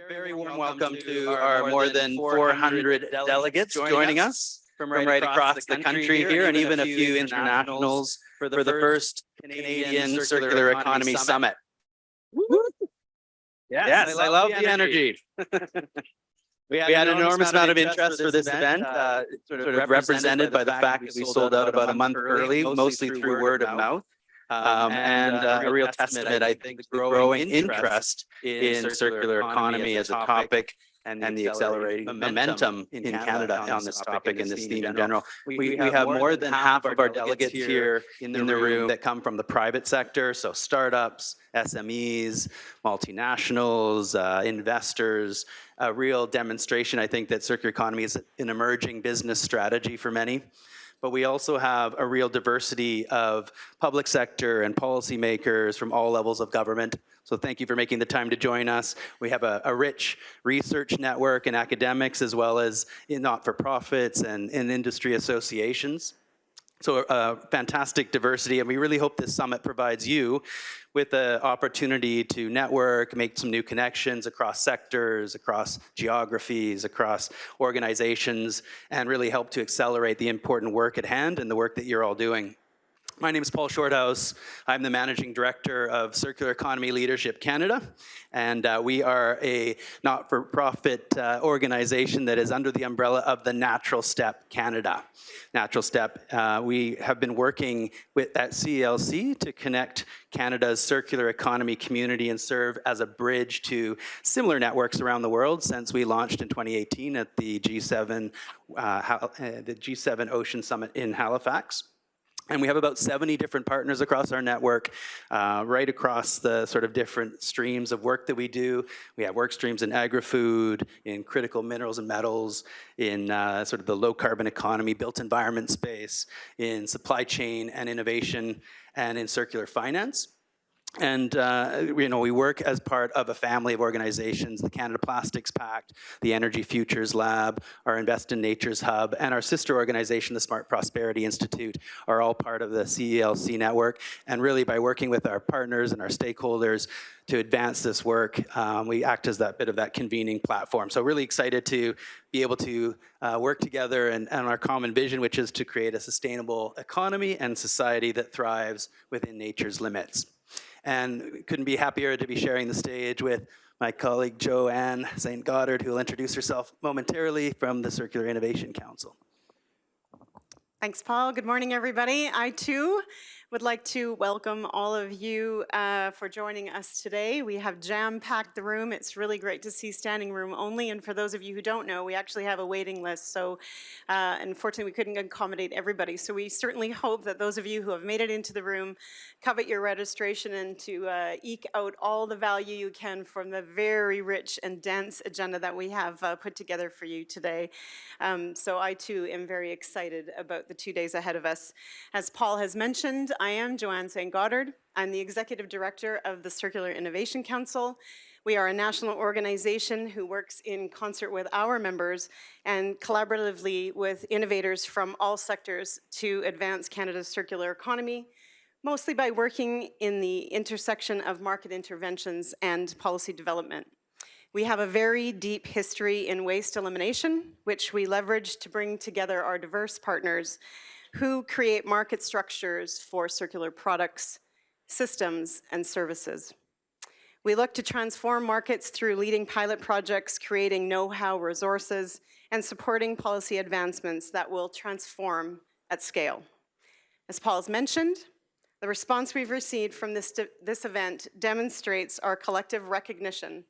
very warm welcome to our more than 400 delegates joining us from right across the country here, and even a few internationals for the first Canadian Circular Economy Summit. Yes, I love the energy. We had an enormous amount of interest for this event, sort of represented by the fact that we sold out about a month early, mostly through word of mouth. And a real testament, I think, to the growing interest in circular economy as a topic and the accelerating momentum in Canada on this topic and this theme in general. We have more than half of our delegates here in the room that come from the private sector, so startups, SMEs, multinationals, investors, a real demonstration, I think, that circular economy is an emerging business strategy for many. But we also have a real diversity of public sector and policymakers from all levels of government. So thank you for making the time to join us. We have a rich research network and academics, as well as not-for-profits and industry associations. So fantastic diversity, and we really hope this summit provides you with the opportunity to network, make some new connections across sectors, across geographies, across organizations, and really help to accelerate the important work at hand and the work that you're all doing. My name is Paul Shorthouse. I'm the Managing Director of Circular Economy Leadership Canada, and we are a not-for-profit organization that is under the umbrella of the Natural Step Canada. Natural Step, we have been working at CELC to connect Canada's circular economy community and serve as a bridge to similar networks around the world since we launched in 2018 at the G7 Ocean Summit in Halifax. And we have about 70 different partners across our network, right across the sort of different streams of work that we do. We have work streams in agri-food, in critical minerals and metals, in sort of the low carbon economy, built environment space, in supply chain and innovation, and in circular finance. And we work as part of a family of organizations, the Canada Plastics Pact, the Energy Futures Lab, our Invest in Nature's Hub, and our sister organization, the Smart Prosperity Institute, are all part of the CELC network. And really, by working with our partners and our stakeholders to advance this work, we act as that bit of that convening platform. So really excited to be able to work together and our common vision, which is to create a sustainable economy and society that thrives within nature's limits. And couldn't be happier to be sharing the stage with my colleague Joanne St. Godard, who will introduce herself momentarily from the Circular Innovation Council. Thanks, Paul. Good morning, everybody. I, too, would like to welcome all of you for joining us today. We have jam-packed the room. It's really great to see standing room only. And for those of you who don't know, we actually have a waiting list. So unfortunately, we couldn't accommodate everybody. So we certainly hope that those of you who have made it into the room covet your registration and to eke out all the value you can from the very rich and dense agenda that we have put together for you today. So I, too, am very excited about the 2 days ahead of us. As Paul has mentioned, I am Joanne St. Godard. I'm the Executive Director of the Circular Innovation Council. We are a national organization who works in concert with our members and collaboratively with innovators from all sectors to advance Canada's circular economy, mostly by working in the intersection of market interventions and policy development. We have a very deep history in waste elimination, which we leverage to bring together our diverse partners who create market structures for circular products, systems, and services. We look to transform markets through leading pilot projects, creating know-how resources, and supporting policy advancements that will transform at scale. As Paul's mentioned, the response we've received from this event demonstrates our collective recognition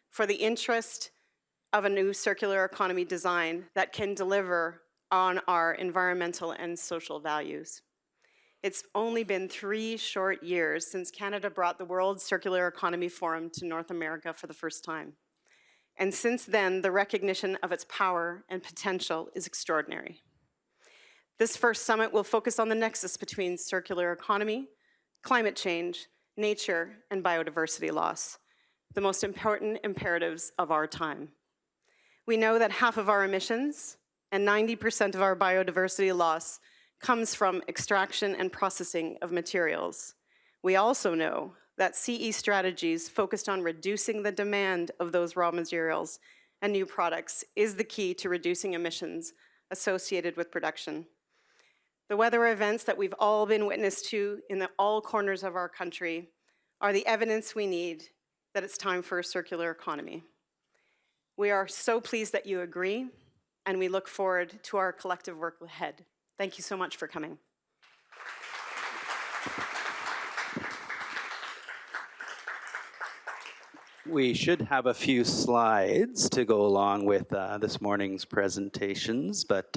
for the interest of a new circular economy design that can deliver on our environmental and social values. It's only been 3 short years since Canada brought the World Circular Economy Forum to North America for the first time. And since then, the recognition of its power and potential is extraordinary. This first summit will focus on the nexus between circular economy, climate change, nature, and biodiversity loss, the most important imperatives of our time. We know that half of our emissions and 90% of our biodiversity loss comes from extraction and processing of materials. We also know that CE strategies focused on reducing the demand of those raw materials and new products is the key to reducing emissions associated with production. The weather events that we've all been witness to in all corners of our country are the evidence we need that it's time for a circular economy. We are so pleased that you agree, and we look forward to our collective work ahead. Thank you so much for coming. We should have a few slides to go along with this morning's presentations, but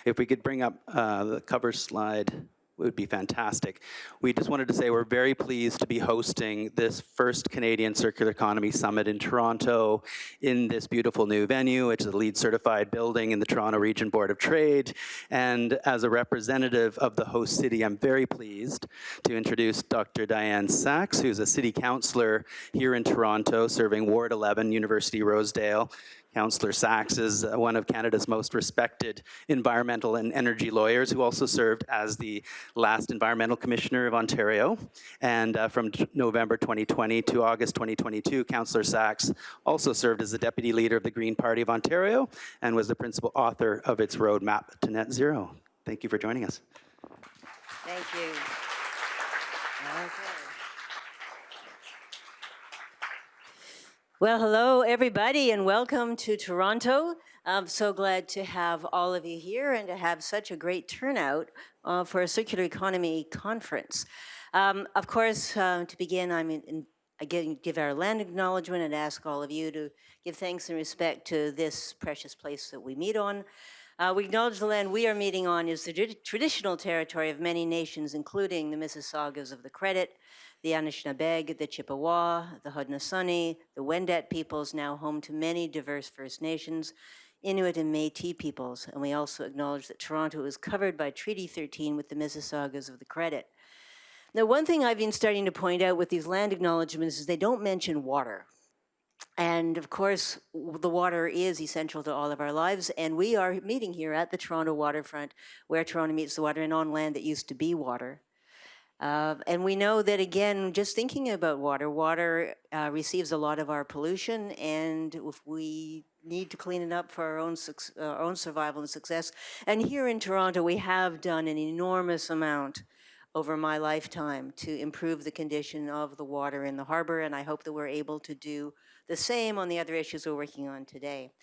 if we could bring up the cover slide, it would be fantastic. We just wanted to say we're very pleased to be hosting this first Canadian Circular Economy Summit in Toronto in this beautiful new venue, which is a LEED certified building in the Toronto Region Board of Trade. And as a representative of the host city, I'm very pleased to introduce Dr. Dianne Saxe, who's a city councillor here in Toronto, serving Ward 11, University Rosedale. Councilor Saxe is one of Canada's most respected environmental and energy lawyers, who also served as the last Environmental Commissioner of Ontario. And from November 2020 to August 2022, Councilor Saxe also served as the Deputy Leader of the Green Party of Ontario and was the principal author of its roadmap to net zero. Thank you for joining us. Thank you. Okay. Well, hello, everybody, and welcome to Toronto. I'm so glad to have all of you here and to have such a great turnout for a Circular Economy Conference. Of course, to begin, again, give our land acknowledgement and ask all of you to give thanks and respect to this precious place that we meet on. We acknowledge the land we are meeting on is the traditional territory of many nations, including the Mississaugas of the Credit, the Anishinaabe, the Chippewa, the Haudenosaunee, the Wendat peoples, now home to many diverse First Nations, Inuit and Métis peoples. And we also acknowledge that Toronto is covered by Treaty 13 with the Mississaugas of the Credit. Now, one thing I've been starting to point out with these land acknowledgements is they don't mention water. And of course, the water is essential to all of our lives, and we are meeting here at the Toronto waterfront, where Toronto meets the water, and on land that used to be water. And we know that, again, just thinking about water receives a lot of our pollution, and if we need to clean it up for our own survival and success. And here in Toronto, we have done an enormous amount over my lifetime to improve the condition of the water in the harbor, and I hope that we're able to do the same on the other issues we're working on today.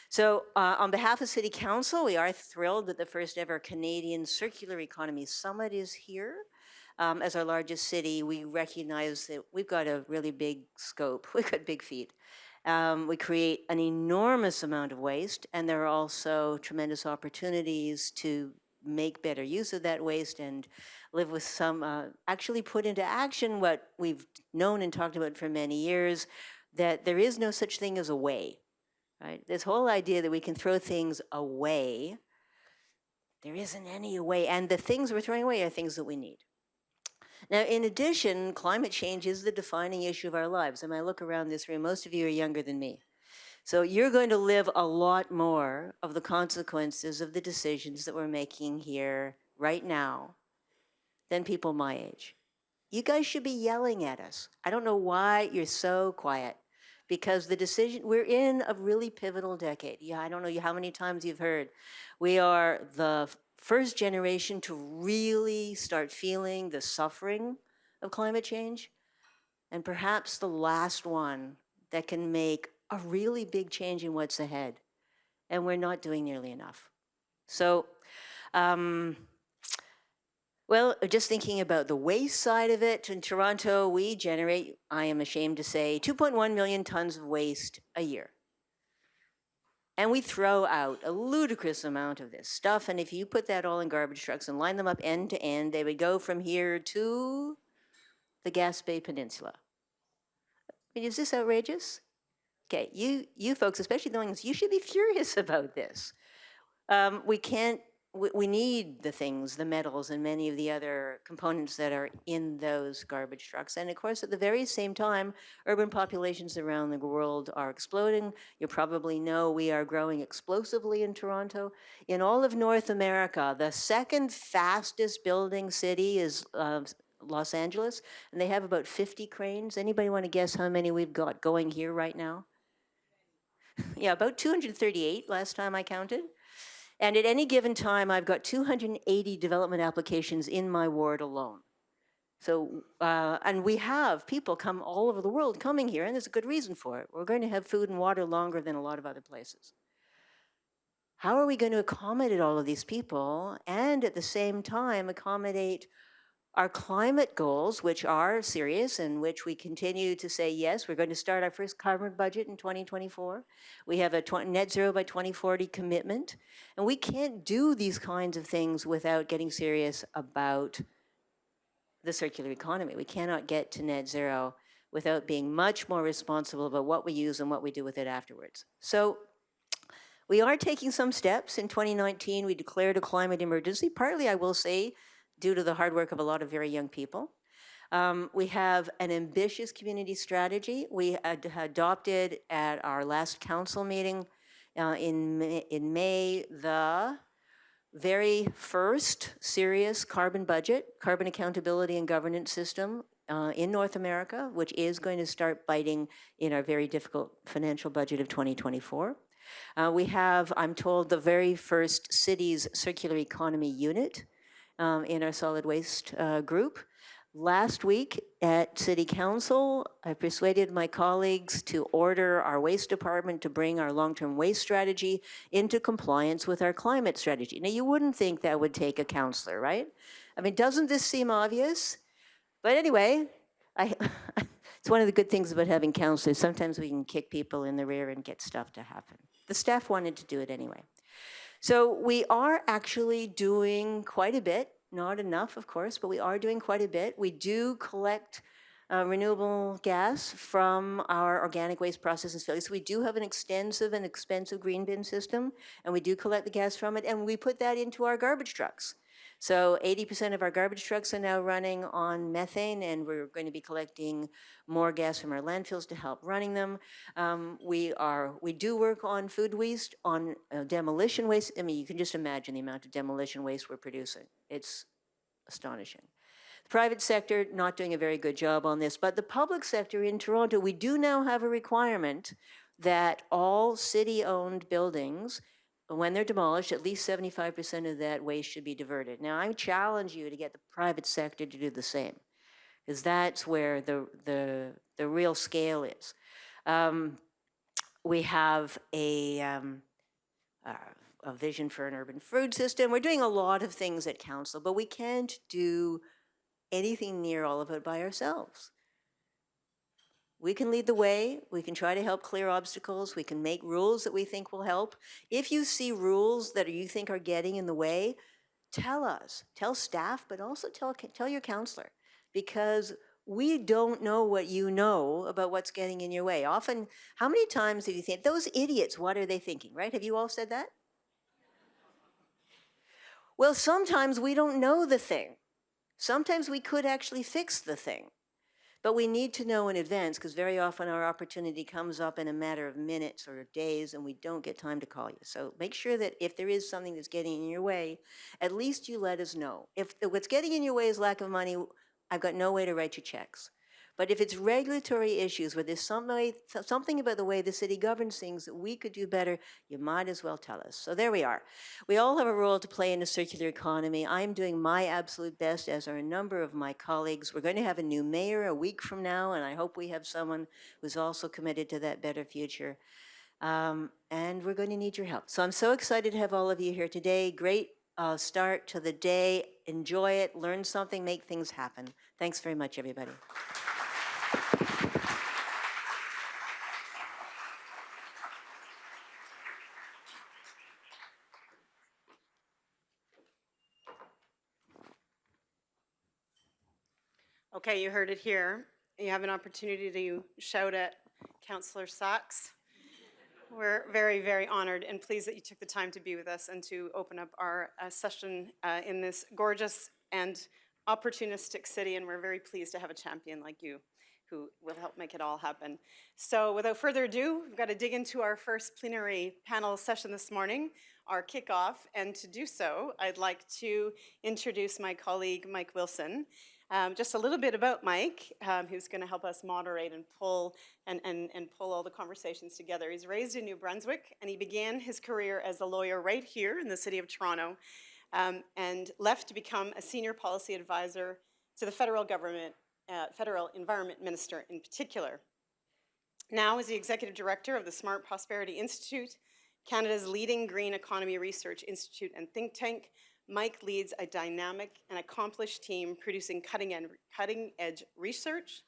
So on behalf of City Council, we are thrilled that the first ever Canadian Circular Economy Summit is here. As our largest city, we recognize that we've got a really big scope. We've got big feet. We create an enormous amount of waste, and there are also tremendous opportunities to make better use of that waste and live with some, actually put into action what we've known and talked about for many years, that there is no such thing as a way, right? This whole idea that we can throw things away, there isn't any way, and the things we're throwing away are things that we need. Now, in addition, climate change is the defining issue of our lives. And I look around this room, most of you are younger than me. So you're going to live a lot more of the consequences of the decisions that we're making here right now than people my age. You guys should be yelling at us. I don't know why you're so quiet, because the decision, we're in a really pivotal decade. Yeah, I don't know how many times you've heard. We are the first generation to really start feeling the suffering of climate change, and perhaps the last one that can make a really big change in what's ahead. And we're not doing nearly enough. So, well, just thinking about the waste side of it, in Toronto, we generate, I am ashamed to say, 2.1 million tons of waste a year. And we throw out a ludicrous amount of this stuff. And if you put that all in garbage trucks and line them up end to end, they would go from here to the Gaspé Peninsula. I mean, is this outrageous? Okay, you folks, especially the ones, you should be furious about this. We need the things, the metals and many of the other components that are in those garbage trucks. And of course, at the very same time, urban populations around the world are exploding. You probably know we are growing explosively in Toronto. In all of North America, the second fastest building city is Los Angeles, and they have about 50 cranes. Anybody want to guess how many we've got going here right now? Yeah, about 238 last time I counted. And at any given time, I've got 280 development applications in my ward alone. So, and we have people come all over the world coming here, and there's a good reason for it. We're going to have food and water longer than a lot of other places. How are we going to accommodate all of these people and at the same time accommodate our climate goals, which are serious and which we continue to say, yes, we're going to start our first carbon budget in 2024. We have a net zero by 2040 commitment. And we can't do these kinds of things without getting serious about the circular economy. We cannot get to net zero without being much more responsible about what we use and what we do with it afterwards. So we are taking some steps. In 2019, we declared a climate emergency, partly, I will say, due to the hard work of a lot of very young people. We have an ambitious community strategy. We adopted at our last council meeting in May the very first serious carbon budget, carbon accountability and governance system in North America, which is going to start biting in our very difficult financial budget of 2024. We have, I'm told, the very first city's circular economy unit in our solid waste group. Last week at City Council, I persuaded my colleagues to order our waste department to bring our long-term waste strategy into compliance with our climate strategy. Now, you wouldn't think that would take a councillor, right? I mean, doesn't this seem obvious? But anyway, it's one of the good things about having councillors. Sometimes we can kick people in the rear and get stuff to happen. The staff wanted to do it anyway. So we are actually doing quite a bit, not enough, of course, but we are doing quite a bit. We do collect renewable gas from our organic waste processing facilities. So we do have an extensive and expensive green bin system, and we do collect the gas from it, and we put that into our garbage trucks. So 80% of our garbage trucks are now running on methane, and we're going to be collecting more gas from our landfills to help running them. We do work on food waste, on demolition waste. I mean, you can just imagine the amount of demolition waste we're producing. It's astonishing. The private sector not doing a very good job on this, but the public sector in Toronto, we do now have a requirement that all city-owned buildings, when they're demolished, at least 75% of that waste should be diverted. Now, I challenge you to get the private sector to do the same, because that's where the real scale is. We have a vision for an urban food system. We're doing a lot of things at council, but we can't do anything near all of it by ourselves. We can lead the way. We can try to help clear obstacles. We can make rules that we think will help. If you see rules that you think are getting in the way, tell us. Tell staff, but also tell your councillor, because we don't know what you know about what's getting in your way. Often, how many times have you think, those idiots, what are they thinking, right? Have you all said that? Well, sometimes we don't know the thing. Sometimes we could actually fix the thing. But we need to know in advance, because very often our opportunity comes up in a matter of minutes or days, and we don't get time to call you. So make sure that if there is something that's getting in your way, at least you let us know. If what's getting in your way is lack of money, I've got no way to write you checks. But if it's regulatory issues where there's something about the way the city governs things that we could do better, you might as well tell us. So there we are. We all have a role to play in a circular economy. I'm doing my absolute best, as are a number of my colleagues. We're going to have a new mayor a week from now, and I hope we have someone who's also committed to that better future. And we're going to need your help. So I'm so excited to have all of you here today. Great start to the day. Enjoy it, learn something, make things happen. Thanks very much, everybody. Okay, you heard it here. You have an opportunity to shout at Councilor Saxe. We're very, very honored and pleased that you took the time to be with us and to open up our session in this gorgeous and opportunistic city, and we're very pleased to have a champion like you who will help make it all happen. So without further ado, we've got to dig into our first plenary panel session this morning, our kickoff, and to do so, I'd like to introduce my colleague, Mike Wilson. Just a little bit about Mike, who's going to help us moderate and pull all the conversations together. He's raised in New Brunswick, and he began his career as a lawyer right here in the city of Toronto, and left to become a senior policy advisor to the federal government, federal environment minister in particular. Now, as the executive director of the Smart Prosperity Institute, Canada's leading green economy research institute and think tank, Mike leads a dynamic and accomplished team producing cutting-edge research,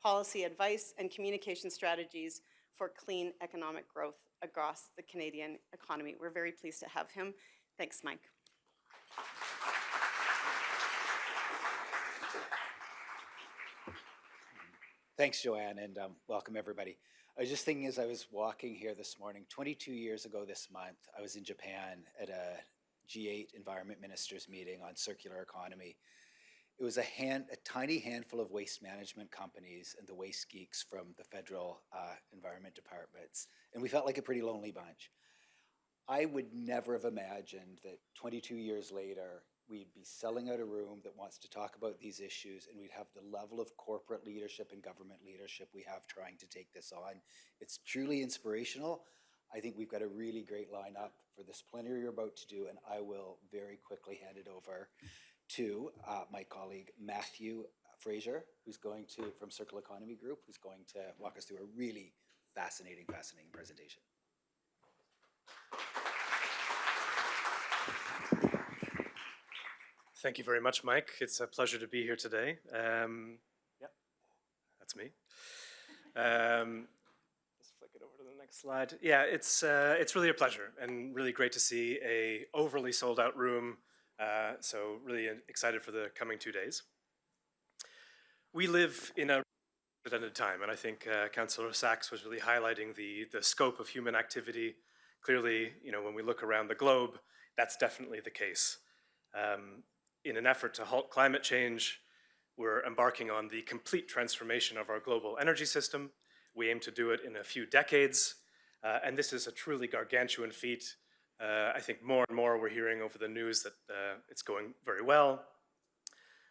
policy advice, and communication strategies for clean economic growth across the Canadian economy. We're very pleased to have him. Thanks, Mike. Thanks, Joanne, and welcome everybody. I was just thinking as I was walking here this morning, 22 years ago this month, I was in Japan at a G8 environment ministers meeting on circular economy. It was a tiny handful of waste management companies and the waste geeks from the federal environment departments, and we felt like a pretty lonely bunch. I would never have imagined that 22 years later, we'd be selling out a room that wants to talk about these issues, and we'd have the level of corporate leadership and government leadership we have trying to take this on. It's truly inspirational. I think we've got a really great lineup for this plenary you're about to do, and I will very quickly hand it over to my colleague Matthew Fraser, who's going to, from Circle Economy Group, who's going to walk us through a really fascinating presentation. Thank you very much, Mike. It's a pleasure to be here today. Yep, that's me. Let's flick it over to the next slide. Yeah, it's really a pleasure and really great to see a overly sold out room. So really excited for the coming 2 days. We live in a unprecedented time, and I think Councilor Saxe was really highlighting the scope of human activity. Clearly, you know, when we look around the globe, that's definitely the case. In an effort to halt climate change, we're embarking on the complete transformation of our global energy system. We aim to do it in a few decades, and this is a truly gargantuan feat. I think more and more we're hearing over the news that it's going very well.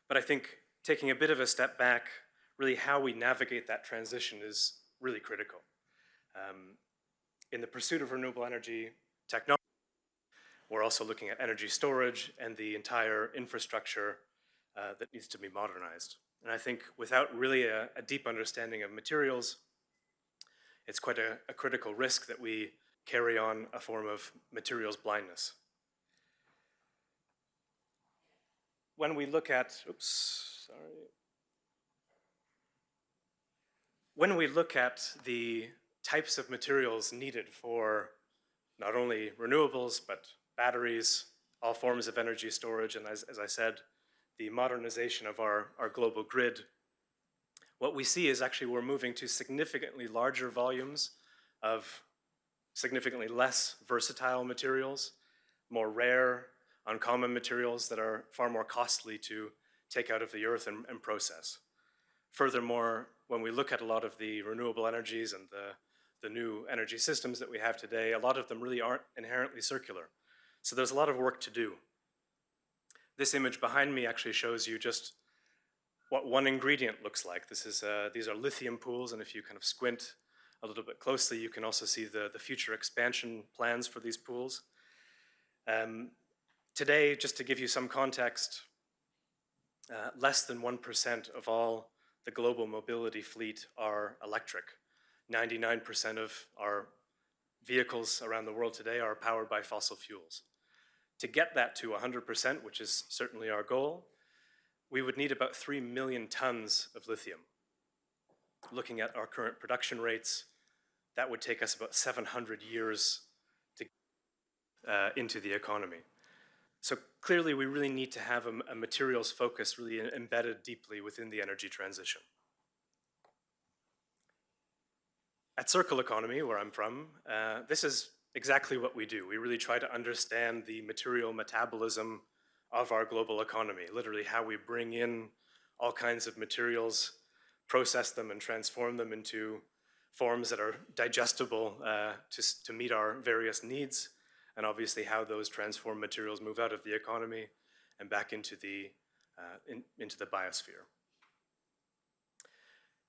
But I think taking a bit of a step back, really how we navigate that transition is really critical. In the pursuit of renewable energy technology, we're also looking at energy storage and the entire infrastructure that needs to be modernized. And I think without really a deep understanding of materials, it's quite a critical risk that we carry on a form of materials blindness. When we look at, when we look at the types of materials needed for not only renewables, but batteries, all forms of energy storage, and as I said, the modernization of our global grid, what we see is actually we're moving to significantly larger volumes of significantly less versatile materials, more rare, uncommon materials that are far more costly to take out of the earth and process. Furthermore, when we look at a lot of the renewable energies and the new energy systems that we have today, a lot of them really aren't inherently circular. So there's a lot of work to do. This image behind me actually shows you just what one ingredient looks like. These are lithium pools, and if you kind of squint a little bit closely, you can also see the future expansion plans for these pools. Today, just to give you some context, less than 1% of all the global mobility fleet are electric. 99% of our vehicles around the world today are powered by fossil fuels. To get that to 100%, which is certainly our goal, we would need about 3 million tons of lithium. Looking at our current production rates, that would take us about 700 years to get into the economy. So clearly we really need to have a materials focus really embedded deeply within the energy transition. At Circle Economy, where I'm from, this is exactly what we do. We really try to understand the material metabolism of our global economy, literally how we bring in all kinds of materials, process them and transform them into forms that are digestible to meet our various needs, and obviously how those transformed materials move out of the economy and back into the into the biosphere.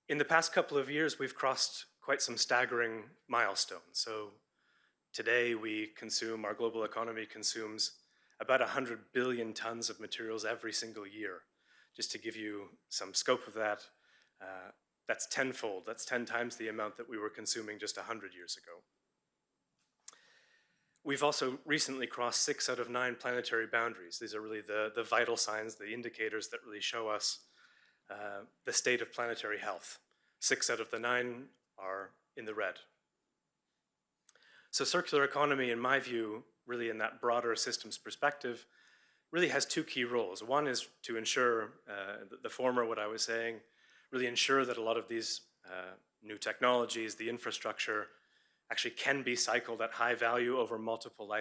In the past couple of years, we've crossed quite some staggering milestones. So today our global economy consumes about 100 billion tons of materials every single year. Just to give you some scope of that, that's tenfold. That's 10 times the amount that we were consuming just 100 years ago. We've also recently crossed 6 out of 9 planetary boundaries. These are really the vital signs, the indicators that really show us the state of planetary health. 6 out of the 9 are in the red. So circular economy, in my view, really in that broader systems perspective, really has 2 key roles. One is to ensure, the former, what I was saying, really ensure that a lot of these new technologies, the infrastructure, actually can be cycled at high value over multiple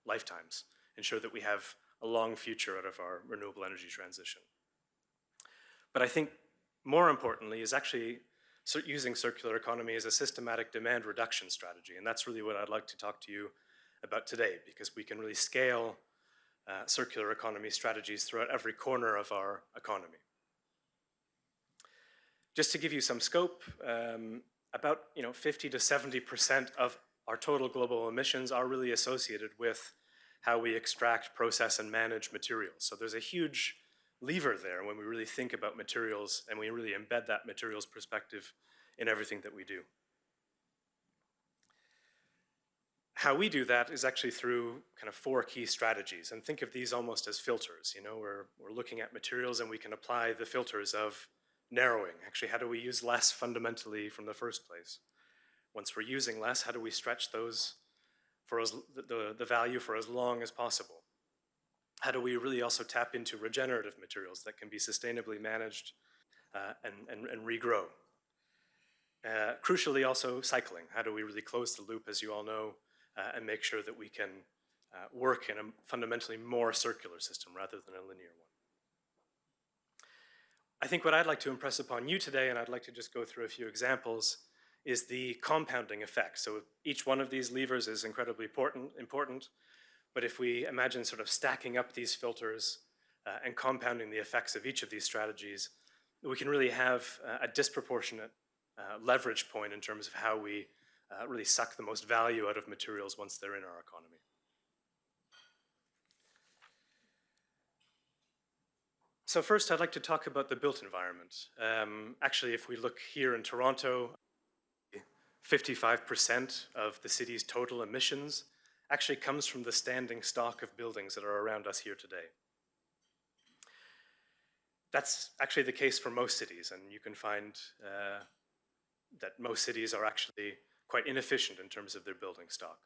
lifetimes. Ensure that we have a long future out of our renewable energy transition. But I think more importantly is actually using circular economy as a systematic demand reduction strategy. And that's really what I'd like to talk to you about today, because we can really scale circular economy strategies throughout every corner of our economy. Just to give you some scope, about 50 to 70% of our total global emissions are really associated with how we extract, process, and manage materials. So there's a huge lever there when we really think about materials and we really embed that materials perspective in everything that we do. How we do that is actually through kind of 4 key strategies, and think of these almost as filters. We're looking at materials and we can apply the filters of narrowing. Actually, how do we use less fundamentally from the first place? Once we're using less, how do we stretch those for the value for as long as possible? How do we really also tap into regenerative materials that can be sustainably managed and regrow? Crucially, also cycling. How do we really close the loop, as you all know, and make sure that we can work in a fundamentally more circular system rather than a linear one? I think what I'd like to impress upon you today, and I'd like to just go through a few examples, is the compounding effect. So each one of these levers is incredibly important, but if we imagine sort of stacking up these filters and compounding the effects of each of these strategies, we can really have a disproportionate leverage point in terms of how we really suck the most value out of materials once they're in our economy. So first, I'd like to talk about the built environment. Actually, if we look here in Toronto, 55% of the city's total emissions actually comes from the standing stock of buildings that are around us here today. That's actually the case for most cities, and you can find that most cities are actually quite inefficient in terms of their building stock.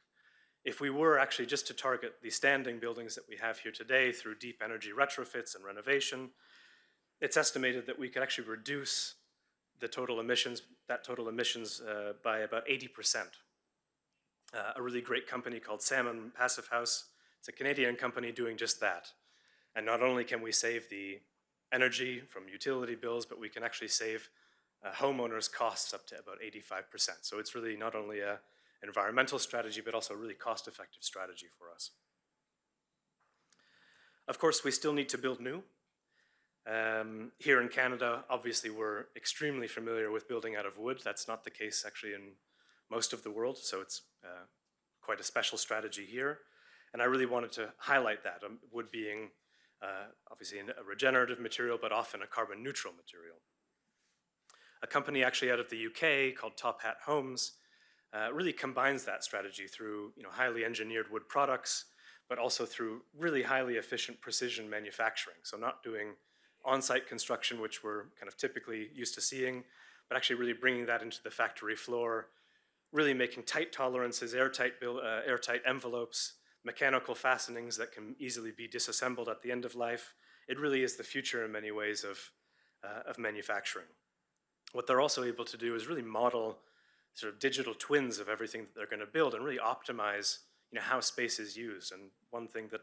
If we were actually just to target the standing buildings that we have here today through deep energy retrofits and renovation, it's estimated that we could actually reduce the total emissions, by about 80%. A really great company called Salmon Passive House, it's a Canadian company doing just that. And not only can we save the energy from utility bills, but we can actually save homeowners' costs up to about 85%. So it's really not only an environmental strategy, but also a really cost-effective strategy for us. Of course, we still need to build new. Here in Canada, obviously, we're extremely familiar with building out of wood. That's not the case actually in most of the world, so it's quite a special strategy here. And I really wanted to highlight that, wood being obviously a regenerative material, but often a carbon neutral material. A company actually out of the UK called Top Hat Homes really combines that strategy through highly engineered wood products, but also through really highly efficient precision manufacturing. So not doing on-site construction, which we're kind of typically used to seeing, but actually really bringing that into the factory floor, really making tight tolerances, airtight envelopes, mechanical fastenings that can easily be disassembled at the end of life. It really is the future in many ways of manufacturing. What they're also able to do is really model sort of digital twins of everything that they're going to build and really optimize how space is used. And one thing that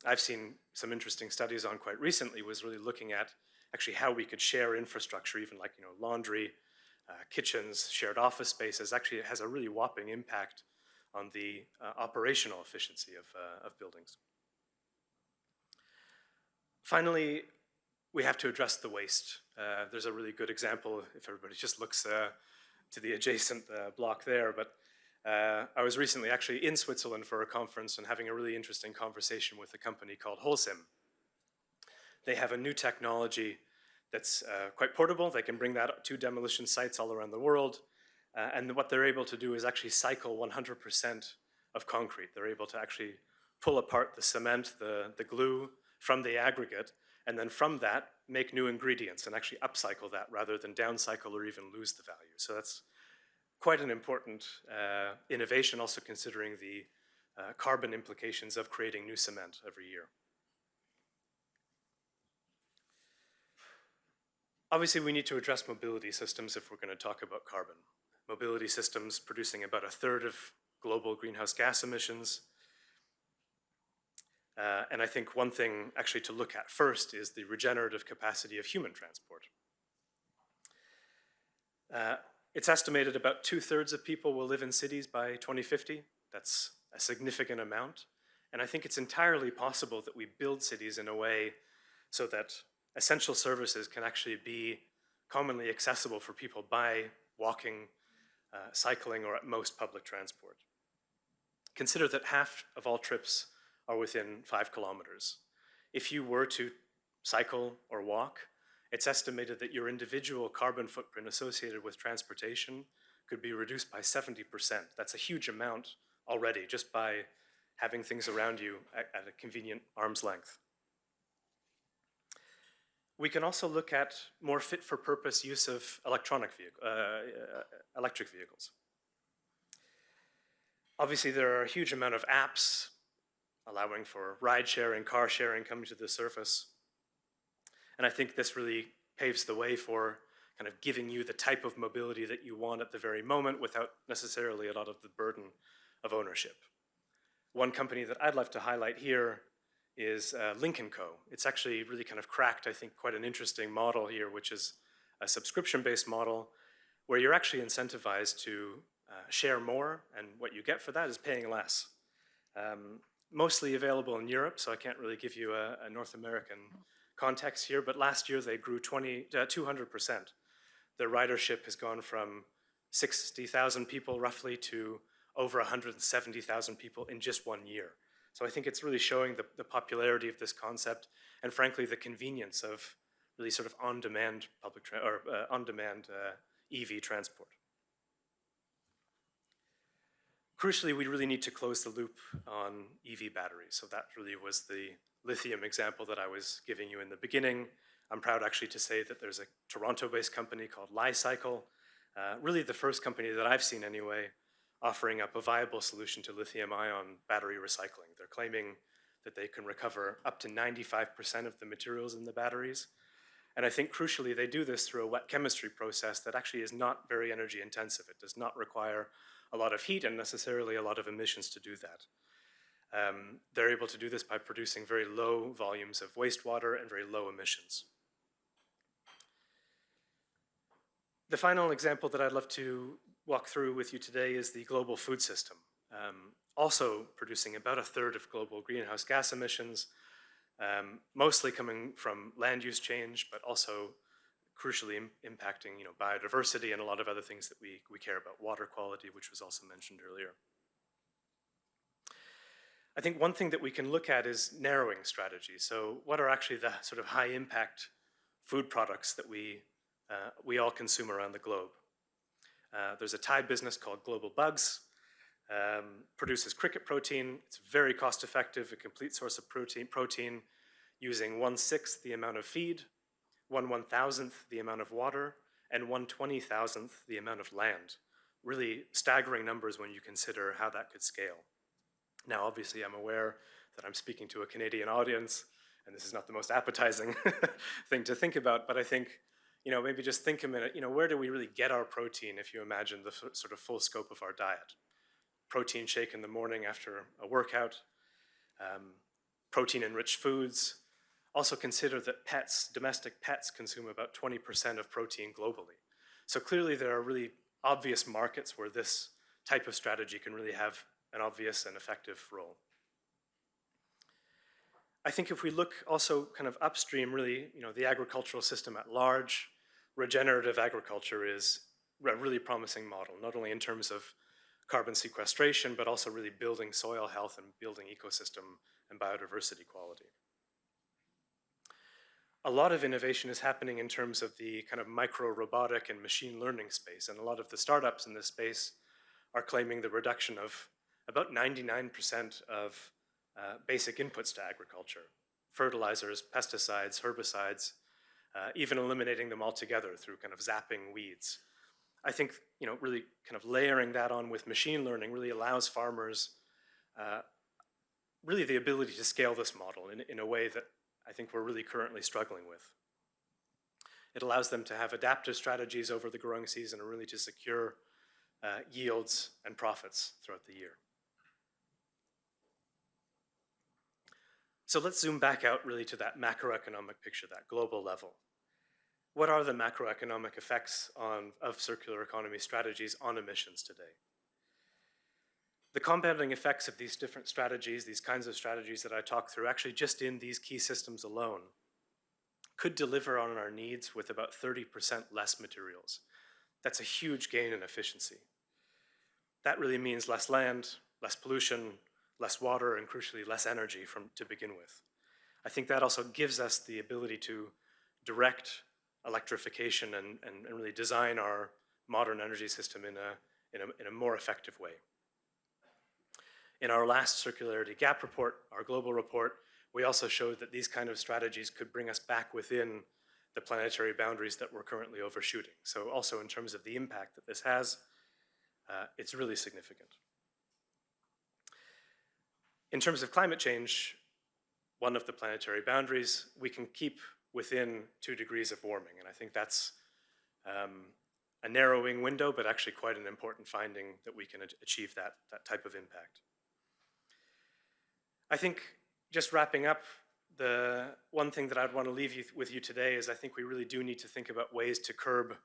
I've seen some interesting studies on quite recently was really looking at actually how we could share infrastructure, even like laundry, kitchens, shared office spaces. Actually, it has a really whopping impact on the operational efficiency of buildings. Finally, we have to address the waste. There's a really good example if everybody just looks to the adjacent block there. But I was recently actually in Switzerland for a conference and having a really interesting conversation with a company called Holcim. They have a new technology that's quite portable. They can bring that to demolition sites all around the world. And what they're able to do is actually cycle 100% of concrete. They're able to actually pull apart the cement, the glue from the aggregate, and then from that, make new ingredients and actually upcycle that rather than downcycle or even lose the value. So that's quite an important innovation, also considering the carbon implications of creating new cement every year. Obviously, we need to address mobility systems if we're going to talk about carbon. Mobility systems producing about 1/3 of global greenhouse gas emissions. And I think one thing actually to look at first is the regenerative capacity of human transport. It's estimated about 2/3 of people will live in cities by 2050. That's a significant amount. And I think it's entirely possible that we build cities in a way so that essential services can actually be commonly accessible for people by walking, cycling, or at most public transport. Consider that half of all trips are within 5 kilometers. If you were to cycle or walk, it's estimated that your individual carbon footprint associated with transportation could be reduced by 70%. That's a huge amount already, just by having things around you at a convenient arm's length. We can also look at more fit-for-purpose use of electric vehicles. Obviously, there are a huge amount of apps allowing for ride sharing, car sharing coming to the surface. And I think this really paves the way for kind of giving you the type of mobility that you want at the very moment without necessarily a lot of the burden of ownership. One company that I'd like to highlight here is Link & Co. It's actually really kind of cracked, I think, quite an interesting model here, which is a subscription-based model where you're actually incentivized to share more, and what you get for that is paying less. Mostly available in Europe, so I can't really give you a North American context here, but last year they grew 200%. Their ridership has gone from 60,000 people roughly to over 170,000 people in just 1 year. So I think it's really showing the popularity of this concept and frankly the convenience of really sort of on-demand EV transport. Crucially, we really need to close the loop on EV batteries. So that really was the lithium example that I was giving you in the beginning. I'm proud actually to say that there's a Toronto-based company called Li-Cycle, really the first company that I've seen anyway, offering up a viable solution to lithium-ion battery recycling. They're claiming that they can recover up to 95% of the materials in the batteries. And I think crucially, they do this through a wet chemistry process that actually is not very energy intensive. It does not require a lot of heat and necessarily a lot of emissions to do that. They're able to do this by producing very low volumes of wastewater and very low emissions. The final example that I'd love to walk through with you today is the global food system, also producing about 1/3 of global greenhouse gas emissions, mostly coming from land use change, but also crucially impacting biodiversity and a lot of other things that we care about, water quality, which was also mentioned earlier. I think one thing that we can look at is narrowing strategies. So what are actually the sort of high impact food products that we all consume around the globe? There's a Thai business called Global Bugs, produces cricket protein. It's very cost effective, a complete source of protein using 1/6 the amount of feed, 1/1000th the amount of water, and 1/20,000th the amount of land. Really staggering numbers when you consider how that could scale. Now, obviously, I'm aware that I'm speaking to a Canadian audience, and this is not the most appetizing thing to think about, but I think, maybe just think a minute, where do we really get our protein if you imagine the sort of full scope of our diet? Protein shake in the morning after a workout, protein-enriched foods. Also consider that domestic pets consume about 20% of protein globally. So clearly there are really obvious markets where this type of strategy can really have an obvious and effective role. I think if we look also kind of upstream, really, the agricultural system at large, regenerative agriculture is a really promising model, not only in terms of carbon sequestration, but also really building soil health and building ecosystem and biodiversity quality. A lot of innovation is happening in terms of the kind of micro-robotic and machine learning space, and a lot of the startups in this space are claiming the reduction of about 99% of basic inputs to agriculture: fertilizers, pesticides, herbicides, even eliminating them altogether through kind of zapping weeds. I think, really kind of layering that on with machine learning really allows farmers really the ability to scale this model in a way that I think we're really currently struggling with. It allows them to have adaptive strategies over the growing season and really to secure yields and profits throughout the year. So let's zoom back out really to that macroeconomic picture, that global level. What are the macroeconomic effects of circular economy strategies on emissions today? The compounding effects of these different strategies, these kinds of strategies that I talked through, actually just in these key systems alone, could deliver on our needs with about 30% less materials. That's a huge gain in efficiency. That really means less land, less pollution, less water, and crucially less energy to begin with. I think that also gives us the ability to direct electrification and really design our modern energy system in a more effective way. In our last Circularity Gap report, our global report, we also showed that these kind of strategies could bring us back within the planetary boundaries that we're currently overshooting. So also in terms of the impact that this has, it's really significant. In terms of climate change, one of the planetary boundaries, we can keep within 2 degrees of warming. And I think that's a narrowing window, but actually quite an important finding that we can achieve that type of impact. I think just wrapping up, the one thing that I'd want to leave with you today is I think we really do need to think about ways to curb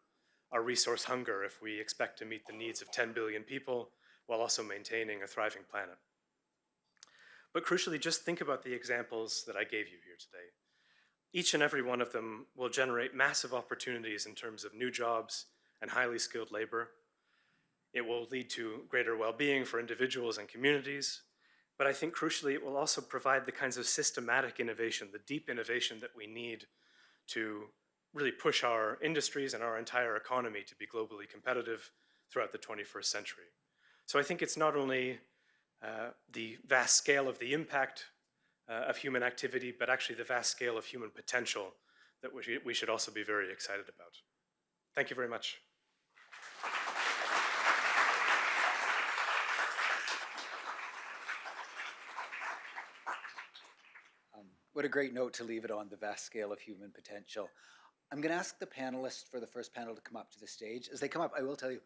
our resource hunger if we expect to meet the needs of 10 billion people while also maintaining a thriving planet. But crucially, just think about the examples that I gave you here today. Each and every one of them will generate massive opportunities in terms of new jobs and highly skilled labor. It will lead to greater well-being for individuals and communities. But I think crucially, it will also provide the kinds of systematic innovation, the deep innovation that we need to really push our industries and our entire economy to be globally competitive throughout the 21st century. So I think it's not only the vast scale of the impact of human activity, but actually the vast scale of human potential that we should also be very excited about. Thank you very much. What a great note to leave it on, the vast scale of human potential. I'm going to ask the panelists for the first panel to come up to the stage. As they come up, I will tell you,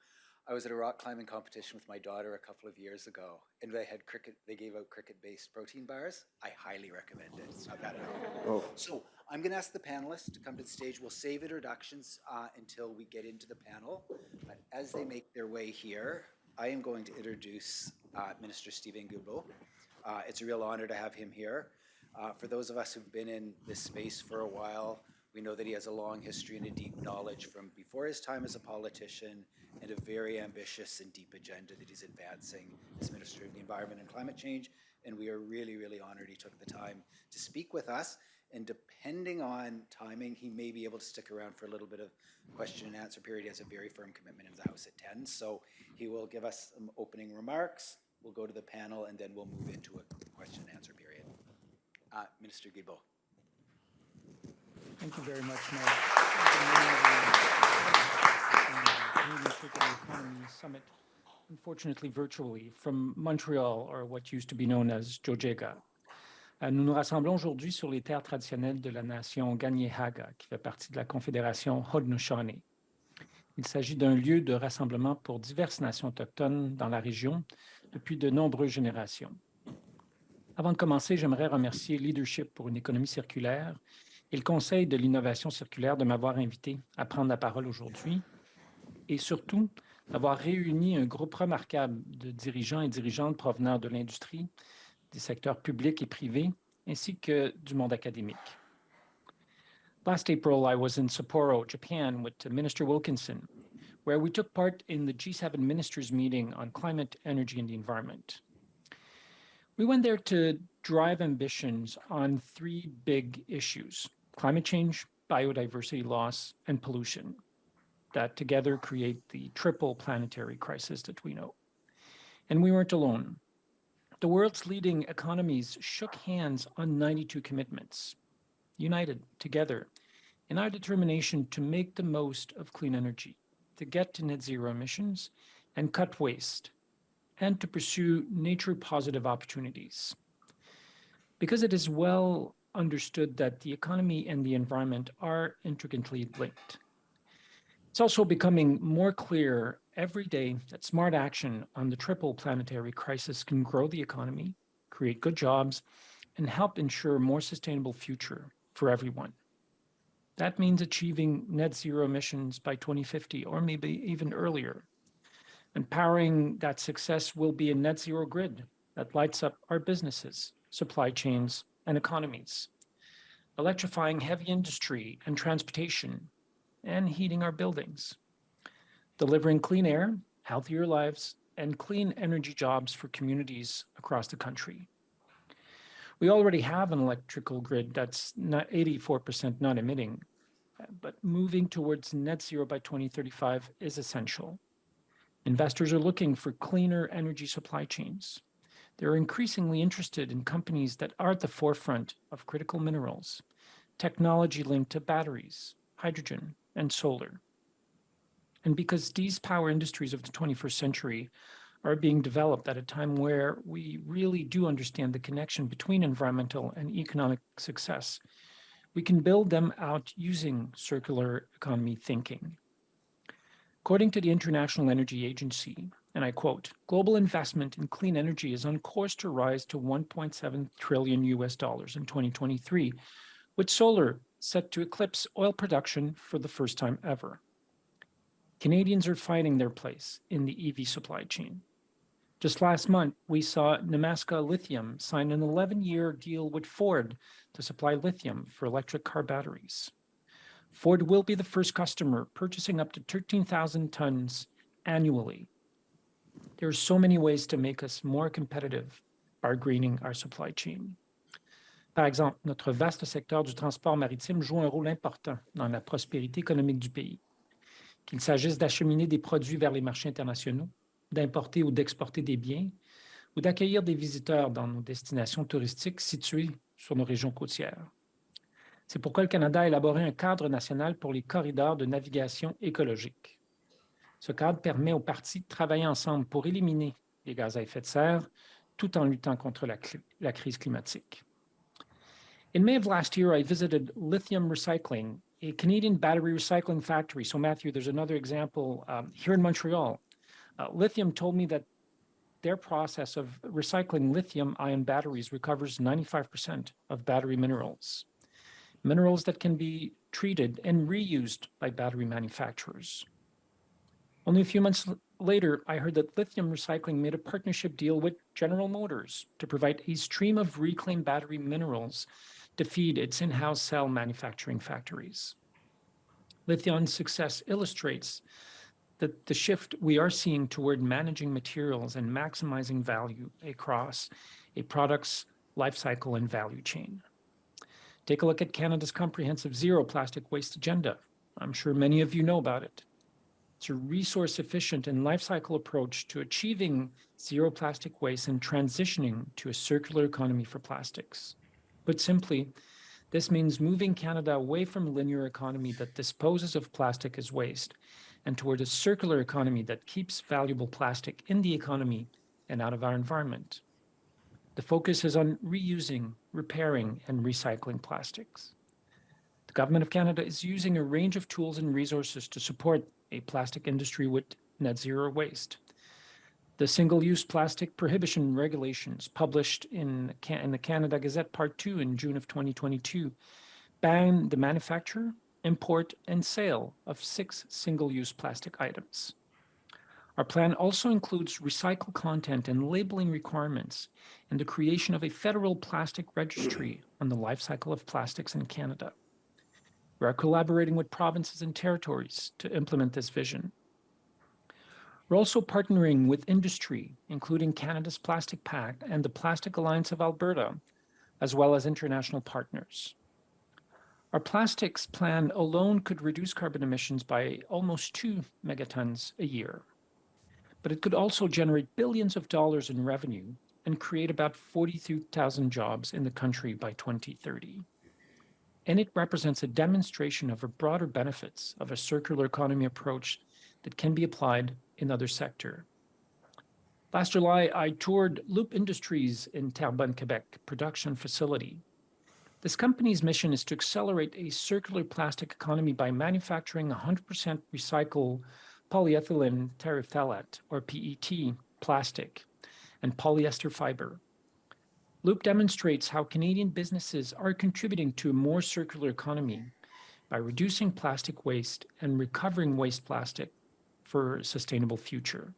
I was at a rock climbing competition with my daughter a couple of years ago, and they gave out cricket-based protein bars. I highly recommend it. It's not bad at all. Oh. So I'm going to ask the panelists to come to the stage. We'll save introductions until we get into the panel. But as they make their way here, I am going to introduce Minister Stephen Guillbault. It's a real honor to have him here. For those of us who've been in this space for a while, we know that he has a long history and a deep knowledge from before his time as a politician and a very ambitious and deep agenda that he's advancing as Minister of the Environment and Climate Change. And we are really, really honored he took the time to speak with us. And depending on timing, he may be able to stick around for a little bit of question and answer period. He has a very firm commitment in the House at 10. So he will give us some opening remarks. We'll go to the panel, and then we'll move into a question and answer period. Minister Guillbault. Thank you very much, Mike. Canadian Circular Economy Summit, unfortunately virtually, from Montreal, or what used to be known as Jojega. Nous nous rassemblons aujourd'hui sur les terres traditionnelles de la nation Kanien'kehá:ka, qui fait partie de la confédération Haudenosaunee. Il s'agit d'un lieu de rassemblement pour diverses nations autochtones dans la région depuis de nombreuses générations. Avant de commencer, j'aimerais remercier Leadership pour une économie circulaire et le Conseil de l'innovation circulaire de m'avoir invité à prendre la parole aujourd'hui et surtout d'avoir réuni un groupe remarquable de dirigeants et dirigeantes provenant de l'industrie, des secteurs publics et privés ainsi que du monde académique. Last April, I was in Sapporo, Japan, with Minister Wilkinson, where we took part in the G7 ministers' meeting on climate, energy, and the environment. We went there to drive ambitions on three big issues: climate change, biodiversity loss, and pollution, that together create the triple planetary crisis that we know. And we weren't alone. The world's leading economies shook hands on 92 commitments, united together in our determination to make the most of clean energy, to get to net zero emissions and cut waste, and to pursue nature-positive opportunities. Because it is well understood that the economy and the environment are intricately linked. It's also becoming more clear every day that smart action on the triple planetary crisis can grow the economy, create good jobs, and help ensure a more sustainable future for everyone. That means achieving net zero emissions by 2050, or maybe even earlier. And powering that success will be a net zero grid that lights up our businesses, supply chains, and economies, electrifying heavy industry and transportation, and heating our buildings, delivering clean air, healthier lives, and clean energy jobs for communities across the country. We already have an electrical grid that's not 84% non-emitting, but moving towards net zero by 2035 is essential. Investors are looking for cleaner energy supply chains. They're increasingly interested in companies that are at the forefront of critical minerals, technology linked to batteries, hydrogen, and solar. And because these power industries of the 21st century are being developed at a time where we really do understand the connection between environmental and economic success, we can build them out using circular economy thinking. According to the International Energy Agency, and I quote, global investment in clean energy is on course to rise to $1.7 trillion in 2023, with solar set to eclipse oil production for the first time ever. Canadians are finding their place in the EV supply chain. Just last month, we saw Nemaska Lithium sign an 11-year deal with Ford to supply lithium for electric car batteries. Ford will be the first customer purchasing up to 13,000 tons annually. There are so many ways to make us more competitive by greening our supply chain. Par exemple, notre vaste secteur du transport maritime joue un rôle important dans la prospérité économique du pays. Qu'il s'agisse d'acheminer des produits vers les marchés internationaux, d'importer ou d'exporter des biens, ou d'accueillir des visiteurs dans nos destinations touristiques situées sur nos régions côtières. C'est pourquoi le Canada a élaboré un cadre national pour les corridors de navigation écologique. Ce cadre permet aux parties de travailler ensemble pour éliminer les gaz à effet de serre, tout en luttant contre la crise climatique. In May of last year, I visited Lithium Recycling, a Canadian battery recycling factory. So Matthew, there's another example here in Montreal. Lithium told me that their process of recycling lithium-ion batteries recovers 95% of battery minerals, minerals that can be treated and reused by battery manufacturers. Only a few months later, I heard that Lithium Recycling made a partnership deal with General Motors to provide a stream of reclaimed battery minerals to feed its in-house cell manufacturing factories. Lithium's success illustrates that the shift we are seeing toward managing materials and maximizing value across a product's life cycle and value chain. Take a look at Canada's comprehensive zero plastic waste agenda. I'm sure many of you know about it. It's a resource-efficient and life cycle approach to achieving zero plastic waste and transitioning to a circular economy for plastics. Put simply, this means moving Canada away from a linear economy that disposes of plastic as waste and toward a circular economy that keeps valuable plastic in the economy and out of our environment. The focus is on reusing, repairing, and recycling plastics. The Government of Canada is using a range of tools and resources to support a plastic industry with net zero waste. The single-use plastic prohibition regulations published in the Canada Gazette Part 2 in June of 2022 ban the manufacture, import, and sale of 6 single-use plastic items. Our plan also includes recycled content and labeling requirements and the creation of a federal plastic registry on the life cycle of plastics in Canada. We are collaborating with provinces and territories to implement this vision. We're also partnering with industry, including Canada's Plastic Pact and the Plastic Alliance of Alberta, as well as international partners. Our plastics plan alone could reduce carbon emissions by almost 2 megatons a year, but it could also generate billions of dollars in revenue and create about 42,000 jobs in the country by 2030. And it represents a demonstration of the broader benefits of a circular economy approach that can be applied in other sectors. Last July, I toured Loop Industries in Terrebonne, Quebec production facility. This company's mission is to accelerate a circular plastic economy by manufacturing 100% recycled polyethylene terephthalate, or PET, plastic, and polyester fiber. Loop demonstrates how Canadian businesses are contributing to a more circular economy by reducing plastic waste and recovering waste plastic for a sustainable future.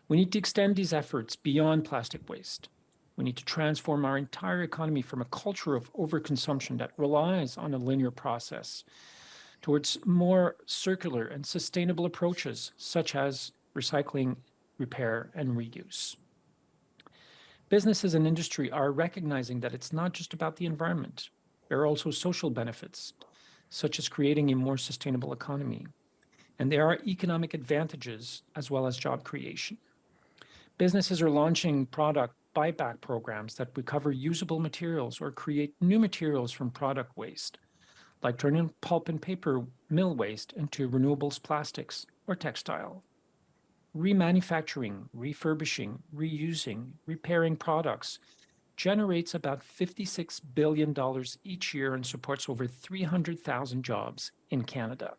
We need to extend these efforts beyond plastic waste. We need to transform our entire economy from a culture of overconsumption that relies on a linear process towards more circular and sustainable approaches, such as recycling, repair, and reuse. Businesses and industry are recognizing that it's not just about the environment. There are also social benefits, such as creating a more sustainable economy. And there are economic advantages as well as job creation. Businesses are launching product buyback programs that recover usable materials or create new materials from product waste, like turning pulp and paper mill waste into renewables plastics or textile. Remanufacturing, refurbishing, reusing, repairing products generates about $56 billion each year and supports over 300,000 jobs in Canada.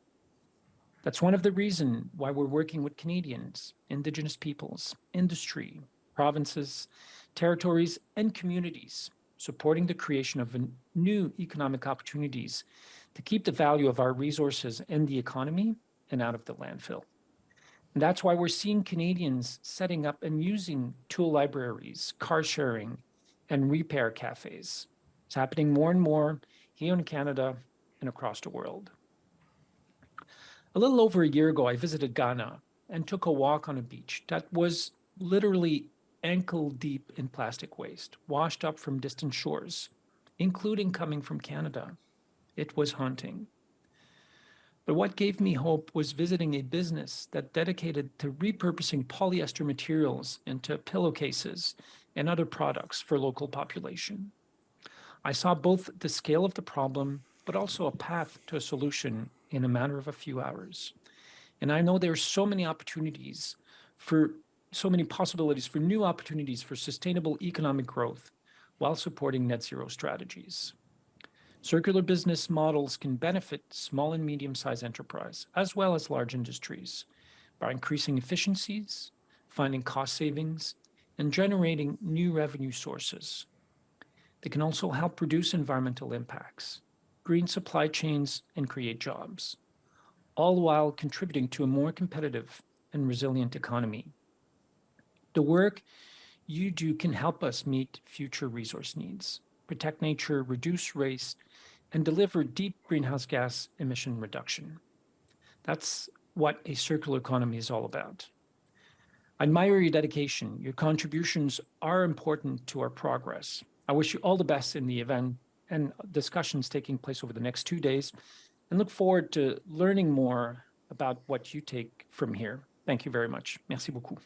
That's one of the reasons why we're working with Canadians, Indigenous peoples, industry, provinces, territories, and communities, supporting the creation of new economic opportunities to keep the value of our resources in the economy and out of the landfill. And that's why we're seeing Canadians setting up and using tool libraries, car sharing, and repair cafes. It's happening more and more here in Canada and across the world. A little over a year ago, I visited Ghana and took a walk on a beach that was literally ankle deep in plastic waste, washed up from distant shores, including coming from Canada. It was haunting. But what gave me hope was visiting a business that dedicated to repurposing polyester materials into pillowcases and other products for local population. I saw both the scale of the problem, but also a path to a solution in a matter of a few hours. And I know there are so many opportunities for so many possibilities for new opportunities for sustainable economic growth while supporting net zero strategies. Circular business models can benefit small and medium-sized enterprise, as well as large industries, by increasing efficiencies, finding cost savings, and generating new revenue sources. They can also help reduce environmental impacts, green supply chains, and create jobs, all while contributing to a more competitive and resilient economy. The work you do can help us meet future resource needs, protect nature, reduce waste, and deliver deep greenhouse gas emission reduction. That's what a circular economy is all about. I admire your dedication. Your contributions are important to our progress. I wish you all the best in the event and discussions taking place over the next 2 days, and look forward to learning more about what you take from here. Thank you very much. Merci beaucoup.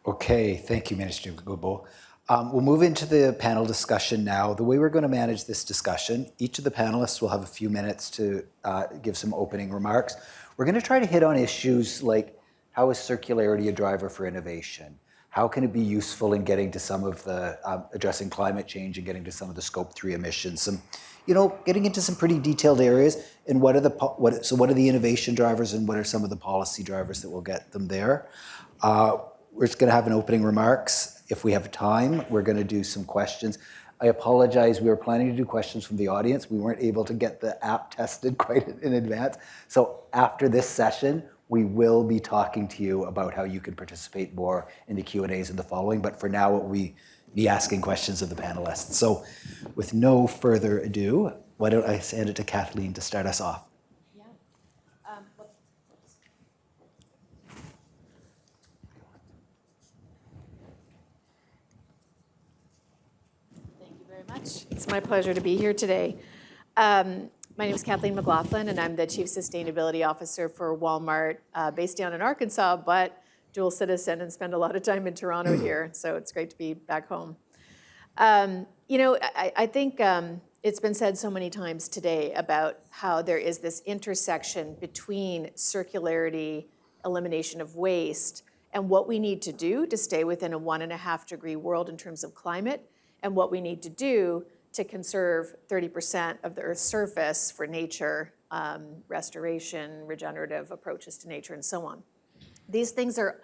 Okay, thank you, Minister Guillbault. We'll move into the panel discussion now. The way we're going to manage this discussion, each of the panelists will have a few minutes to give some opening remarks. We're going to try to hit on issues like, how is circularity a driver for innovation? How can it be useful in getting to some of the, addressing climate change and getting to some of the Scope 3 emissions? Some, getting into some pretty detailed areas, and what are the innovation drivers and what are some of the policy drivers that will get them there? We're just going to have an opening remarks. If we have time, we're going to do some questions. I apologize, we were planning to do questions from the audience. We weren't able to get the app tested quite in advance. So after this session, we will be talking to you about how you can participate more in the Q&As in the following, but for now, we'll be asking questions of the panelists. So with no further ado, why don't I hand it to Kathleen to start us off? Much. It's my pleasure to be here today. My name is Kathleen McLaughlin, and I'm the Chief Sustainability Officer for Walmart, based down in Arkansas, but dual citizen and spend a lot of time in Toronto here, so it's great to be back home. I think it's been said so many times today about how there is this intersection between circularity, elimination of waste, and what we need to do to stay within a 1.5-degree world in terms of climate, and what we need to do to conserve 30% of the Earth's surface for nature, restoration, regenerative approaches to nature, and so on. These things are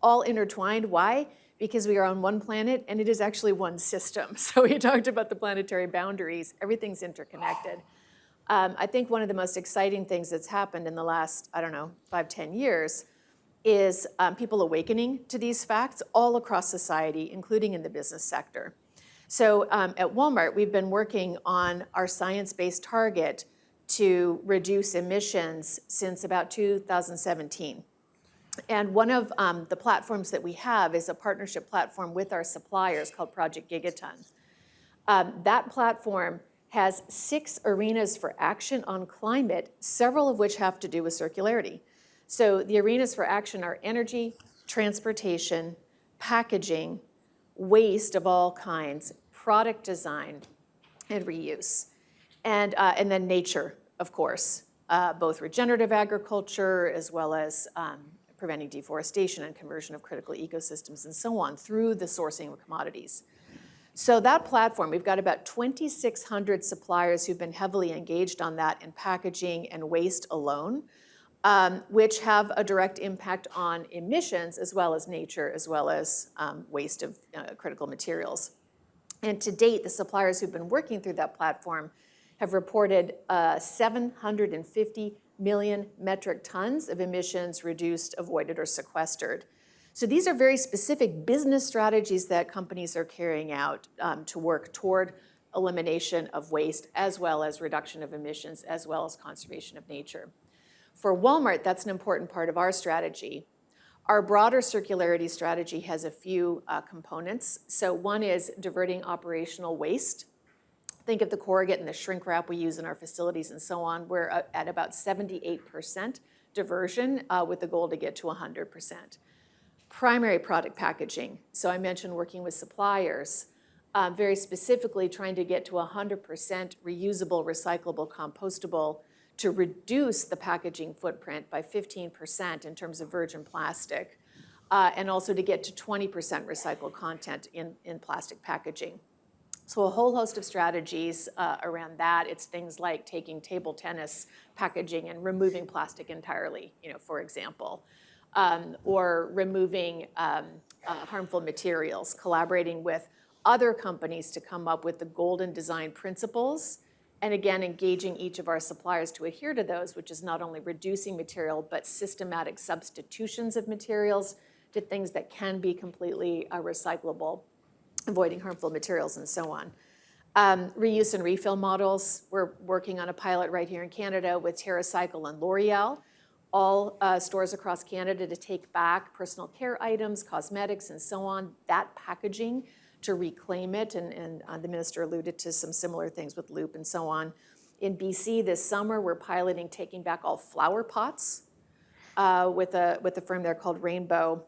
all intertwined. Why? Because we are on one planet, and it is actually one system. So we talked about the planetary boundaries. Everything's interconnected. I think one of the most exciting things that's happened in the last, 5-10 years is people awakening to these facts all across society, including in the business sector. So at Walmart, we've been working on our science-based target to reduce emissions since about 2017. And one of the platforms that we have is a partnership platform with our suppliers called Project Gigaton. That platform has 6 arenas for action on climate, several of which have to do with circularity. So the arenas for action are energy, transportation, packaging, waste of all kinds, product design, and reuse. And then nature, of course, both regenerative agriculture as well as preventing deforestation and conversion of critical ecosystems and so on through the sourcing of commodities. So that platform, we've got about 2,600 suppliers who've been heavily engaged on that in packaging and waste alone, which have a direct impact on emissions as well as nature, as well as waste of critical materials. And to date, the suppliers who've been working through that platform have reported 750 million metric tons of emissions reduced, avoided, or sequestered. So these are very specific business strategies that companies are carrying out to work toward elimination of waste, as well as reduction of emissions, as well as conservation of nature. For Walmart, that's an important part of our strategy. Our broader circularity strategy has a few components. So one is diverting operational waste. Think of the corrugate and the shrink wrap we use in our facilities and so on. We're at about 78% diversion with the goal to get to 100%. Primary product packaging. So I mentioned working with suppliers, very specifically trying to get to 100% reusable, recyclable, compostable, to reduce the packaging footprint by 15% in terms of virgin plastic, and also to get to 20% recycled content in plastic packaging. So a whole host of strategies around that. It's things like taking table tennis packaging and removing plastic entirely, for example, or removing harmful materials, collaborating with other companies to come up with the golden design principles, and again, engaging each of our suppliers to adhere to those, which is not only reducing material, but systematic substitutions of materials to things that can be completely recyclable, avoiding harmful materials and so on. Reuse and refill models. We're working on a pilot right here in Canada with TerraCycle and L'Oreal, all stores across Canada, to take back personal care items, cosmetics, and so on, that packaging, to reclaim it, and the minister alluded to some similar things with Loop and so on. In BC this summer, we're piloting taking back all flower pots with a firm there called Rainbow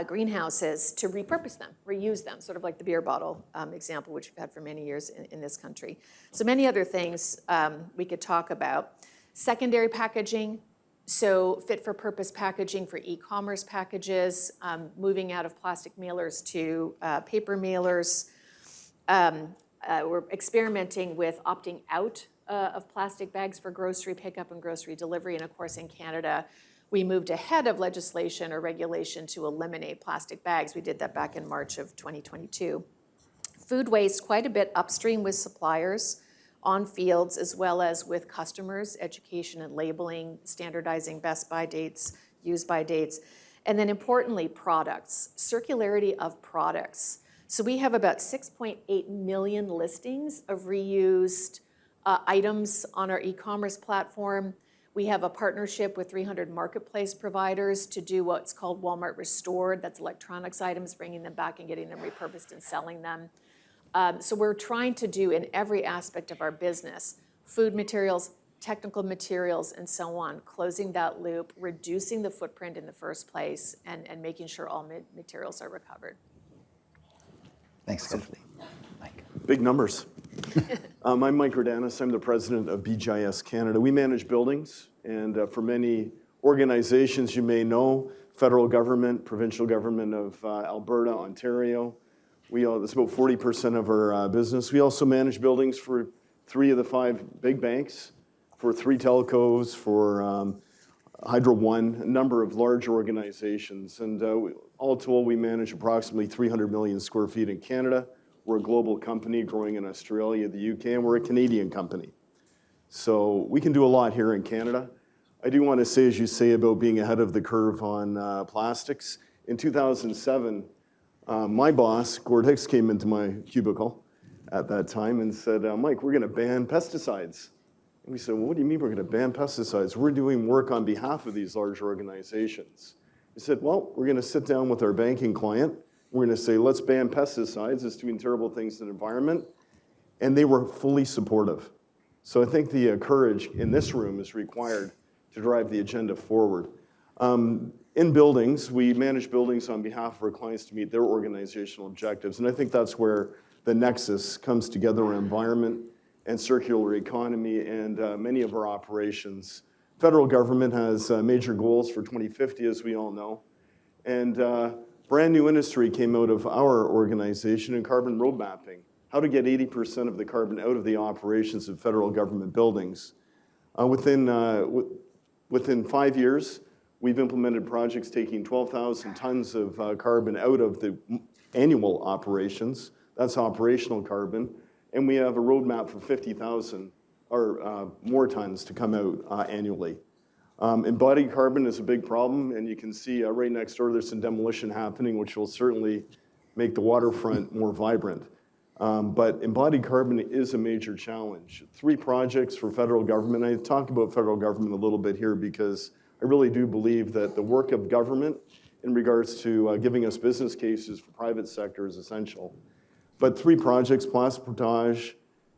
Greenhouses to repurpose them, reuse them, sort of like the beer bottle example, which we've had for many years in this country. So many other things we could talk about. Secondary packaging. So fit-for-purpose packaging for e-commerce packages, moving out of plastic mailers to paper mailers. We're experimenting with opting out of plastic bags for grocery pickup and grocery delivery. And of course, in Canada, we moved ahead of legislation or regulation to eliminate plastic bags. We did that back in March of 2022. Food waste quite a bit upstream with suppliers, on fields, as well as with customers, education and labeling, standardizing best by dates, use by dates. And then importantly, products, circularity of products. So we have about 6.8 million listings of reused items on our e-commerce platform. We have a partnership with 300 marketplace providers to do what's called Walmart Restored. That's electronics items, bringing them back and getting them repurposed and selling them. So we're trying to do in every aspect of our business, food materials, technical materials, and so on, closing that loop, reducing the footprint in the first place, and making sure all materials are recovered. Thanks, Kathleen. Mike. Big numbers. I'm Mike Greidanus. I'm the president of BGIS Canada. We manage buildings, and for many organizations you may know, federal government, provincial government of Alberta, Ontario. That's about 40% of our business. We also manage buildings for 3 of the 5 big banks, for 3 telcos, for Hydro One, a number of large organizations. And all told, we manage approximately 300 million square feet in Canada. We're a global company growing in Australia, the UK, and we're a Canadian company. So we can do a lot here in Canada. I do want to say, as you say, about being ahead of the curve on plastics. In 2007, my boss, Gord Hicks, came into my cubicle at that time and said, Mike, we're going to ban pesticides. And we said, well, what do you mean we're going to ban pesticides? We're doing work on behalf of these large organizations. He said, well, we're going to sit down with our banking client. We're going to say, let's ban pesticides. It's doing terrible things to the environment. And they were fully supportive. So I think the courage in this room is required to drive the agenda forward. In buildings, we manage buildings on behalf of our clients to meet their organizational objectives. And I think that's where the Nexus comes together, environment and circular economy, and many of our operations. Federal government has major goals for 2050, as we all know. And brand new industry came out of our organization in carbon road mapping, how to get 80% of the carbon out of the operations of federal government buildings. Within 5 years, we've implemented projects taking 12,000 tons of carbon out of the annual operations. That's operational carbon. And we have a roadmap for 50,000 or more tons to come out annually. Embodied carbon is a big problem, and you can see right next door there's some demolition happening, which will certainly make the waterfront more vibrant. But embodied carbon is a major challenge. 3 projects for federal government. I talk about federal government a little bit here because I really do believe that the work of government in regards to giving us business cases for private sector is essential. But 3 projects, Place Portage,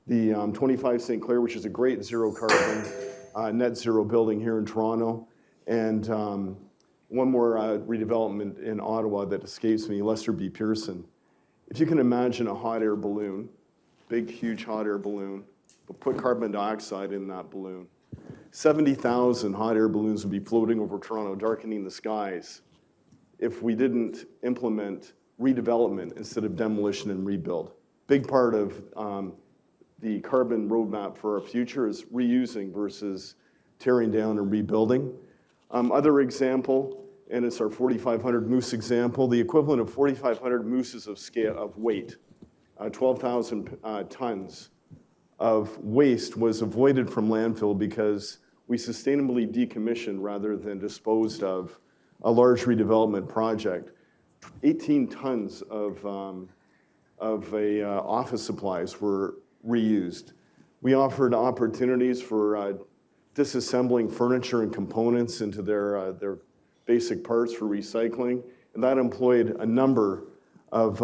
the 25 St. Clair, which is a great zero carbon, net zero building here in Toronto, and one more redevelopment in Ottawa that escapes me, Lester B. Pearson. If you can imagine a hot air balloon, big, huge hot air balloon, but put carbon dioxide in that balloon, 70,000 hot air balloons would be floating over Toronto, darkening the skies if we didn't implement redevelopment instead of demolition and rebuild. Big part of the carbon roadmap for our future is reusing versus tearing down and rebuilding. Other example, and it's our 4,500 moose example, the equivalent of 4,500 mooses of weight, 12,000 tons of waste was avoided from landfill because we sustainably decommissioned rather than disposed of a large redevelopment project. 18 tons of office supplies were reused. We offered opportunities for disassembling furniture and components into their basic parts for recycling, and that employed a number of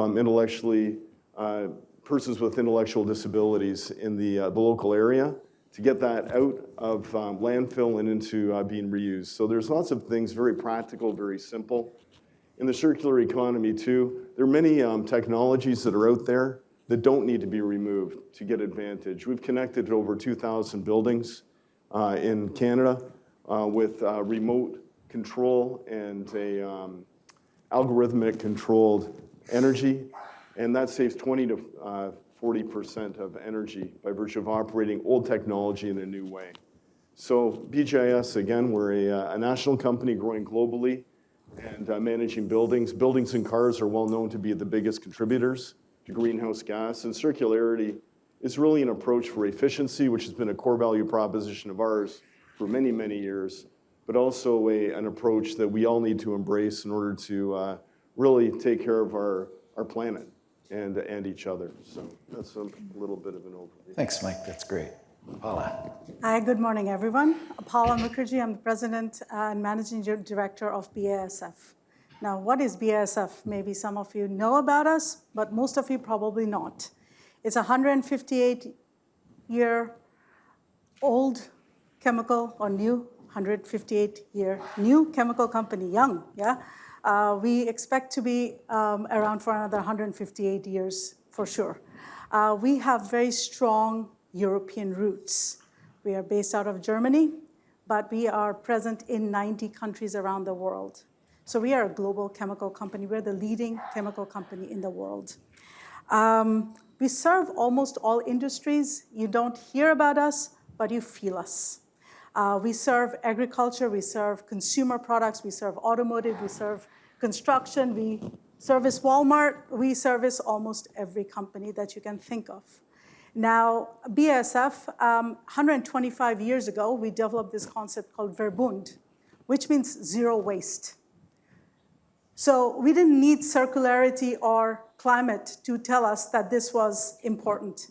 persons with intellectual disabilities in the local area to get that out of landfill and into being reused. So there's lots of things, very practical, very simple. In the circular economy too, there are many technologies that are out there that don't need to be removed to get advantage. We've connected to over 2,000 buildings in Canada with remote control and a algorithmic controlled energy, and that saves 20 to 40% of energy by virtue of operating old technology in a new way. So BGIS, again, we're a national company growing globally and managing buildings. Buildings and cars are well known to be the biggest contributors to greenhouse gas. And circularity is really an approach for efficiency, which has been a core value proposition of ours for many, many years, but also an approach that we all need to embrace in order to really take care of our planet and each other. So that's a little bit of an overview. Thanks, Mike. That's great. Apala. Hi, good morning, everyone. Apala Mukherjee, I'm the President and Managing Director of BASF. Now, what is BASF? Maybe some of you know about us, but most of you probably not. It's a 158-year-old chemical, or new, 158-year new chemical company, young, yeah? We expect to be around for another 158 years, for sure. We have very strong European roots. We are based out of Germany, but we are present in 90 countries around the world. So we are a global chemical company. We're the leading chemical company in the world. We serve almost all industries. You don't hear about us, but you feel us. We serve agriculture, we serve consumer products, we serve automotive, we serve construction, we service Walmart, we service almost every company that you can think of. Now, BASF, 125 years ago, we developed this concept called Verbund, which means zero waste. So we didn't need circularity or climate to tell us that this was important.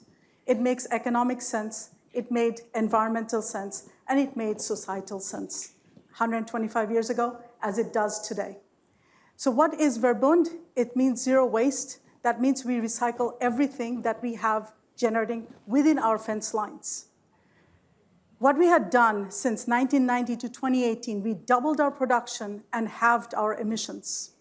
It makes economic sense, it made environmental sense, and it made societal sense 125 years ago, as it does today. So what is Verbund? It means zero waste. That means we recycle everything that we have generating within our fence lines. What we had done since 1990 to 2018, we doubled our production and halved our emissions.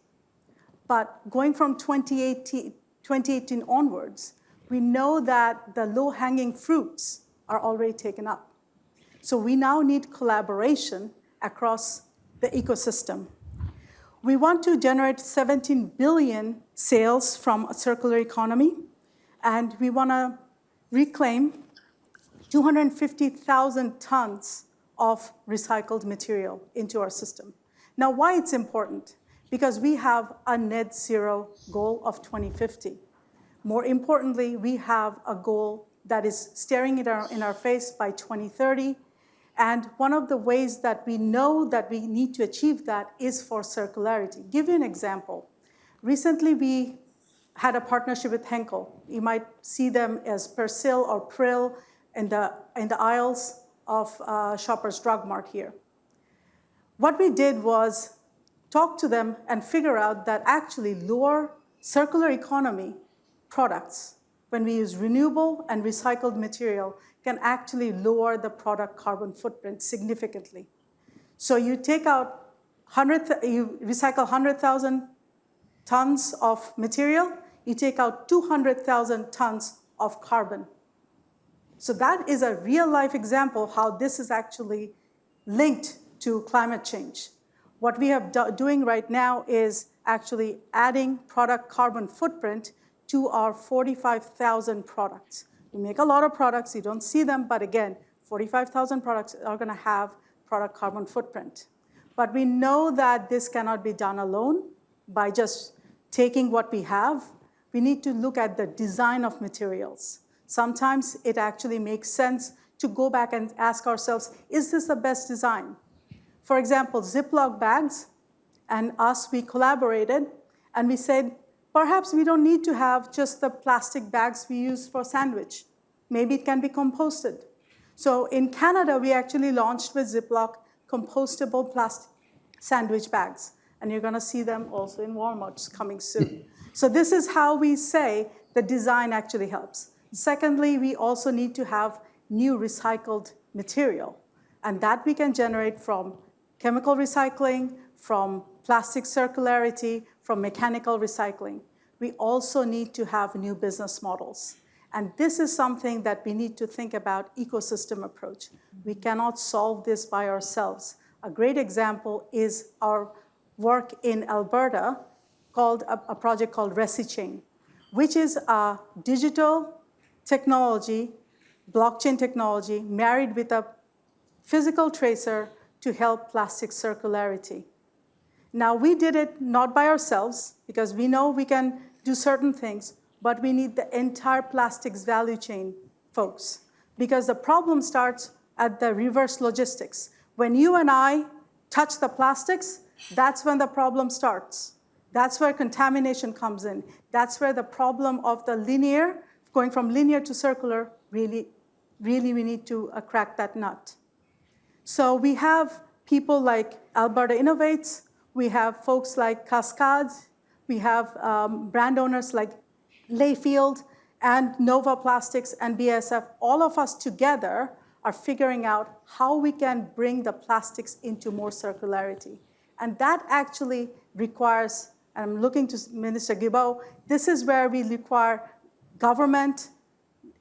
But going from 2018 onwards, we know that the low-hanging fruits are already taken up. So we now need collaboration across the ecosystem. We want to generate 17 billion sales from a circular economy, and we want to reclaim 250,000 tons of recycled material into our system. Now, why it's important? Because we have a net zero goal of 2050. More importantly, we have a goal that is staring in our face by 2030. And one of the ways that we know that we need to achieve that is for circularity. Give you an example. Recently, we had a partnership with Henkel. You might see them as Persil or Prill in the aisles of Shoppers Drug Mart here. What we did was talk to them and figure out that actually lower circular economy products, when we use renewable and recycled material, can actually lower the product carbon footprint significantly. So you take out you recycle 100,000 tons of material, you take out 200,000 tons of carbon. So that is a real-life example of how this is actually linked to climate change. What we are doing right now is actually adding product carbon footprint to our 45,000 products. We make a lot of products, you don't see them, but again, 45,000 products are gonna have product carbon footprint. But we know that this cannot be done alone by just taking what we have. We need to look at the design of materials. Sometimes it actually makes sense to go back and ask ourselves, is this the best design? For example, Ziploc bags and us, we collaborated and we said, perhaps we don't need to have just the plastic bags we use for sandwich. Maybe it can be composted. So in Canada, we actually launched with Ziploc compostable plastic sandwich bags. And you're gonna see them also in Walmart coming soon. So this is how we say the design actually helps. Secondly, we also need to have new recycled material. And that we can generate from chemical recycling, from plastic circularity, from mechanical recycling. We also need to have new business models. And this is something that we need to think about ecosystem approach. We cannot solve this by ourselves. A great example is our work in Alberta called a project called ResiChain, which is a digital technology, blockchain technology, married with a physical tracer to help plastic circularity. Now, we did it not by ourselves, because we know we can do certain things. but we need the entire plastics value chain, folks, because the problem starts at the reverse logistics. When you and I touch the plastics, that's when the problem starts. That's where contamination comes in. That's where the problem of the linear, going from linear to circular, really we need to crack that nut. So we have people like Alberta Innovates, we have folks like Cascades, we have brand owners like Layfield and Nova Plastics and BASF. All of us together are figuring out how we can bring the plastics into more circularity. And that actually requires, and I'm looking to Minister Guillbault, this is where we require government,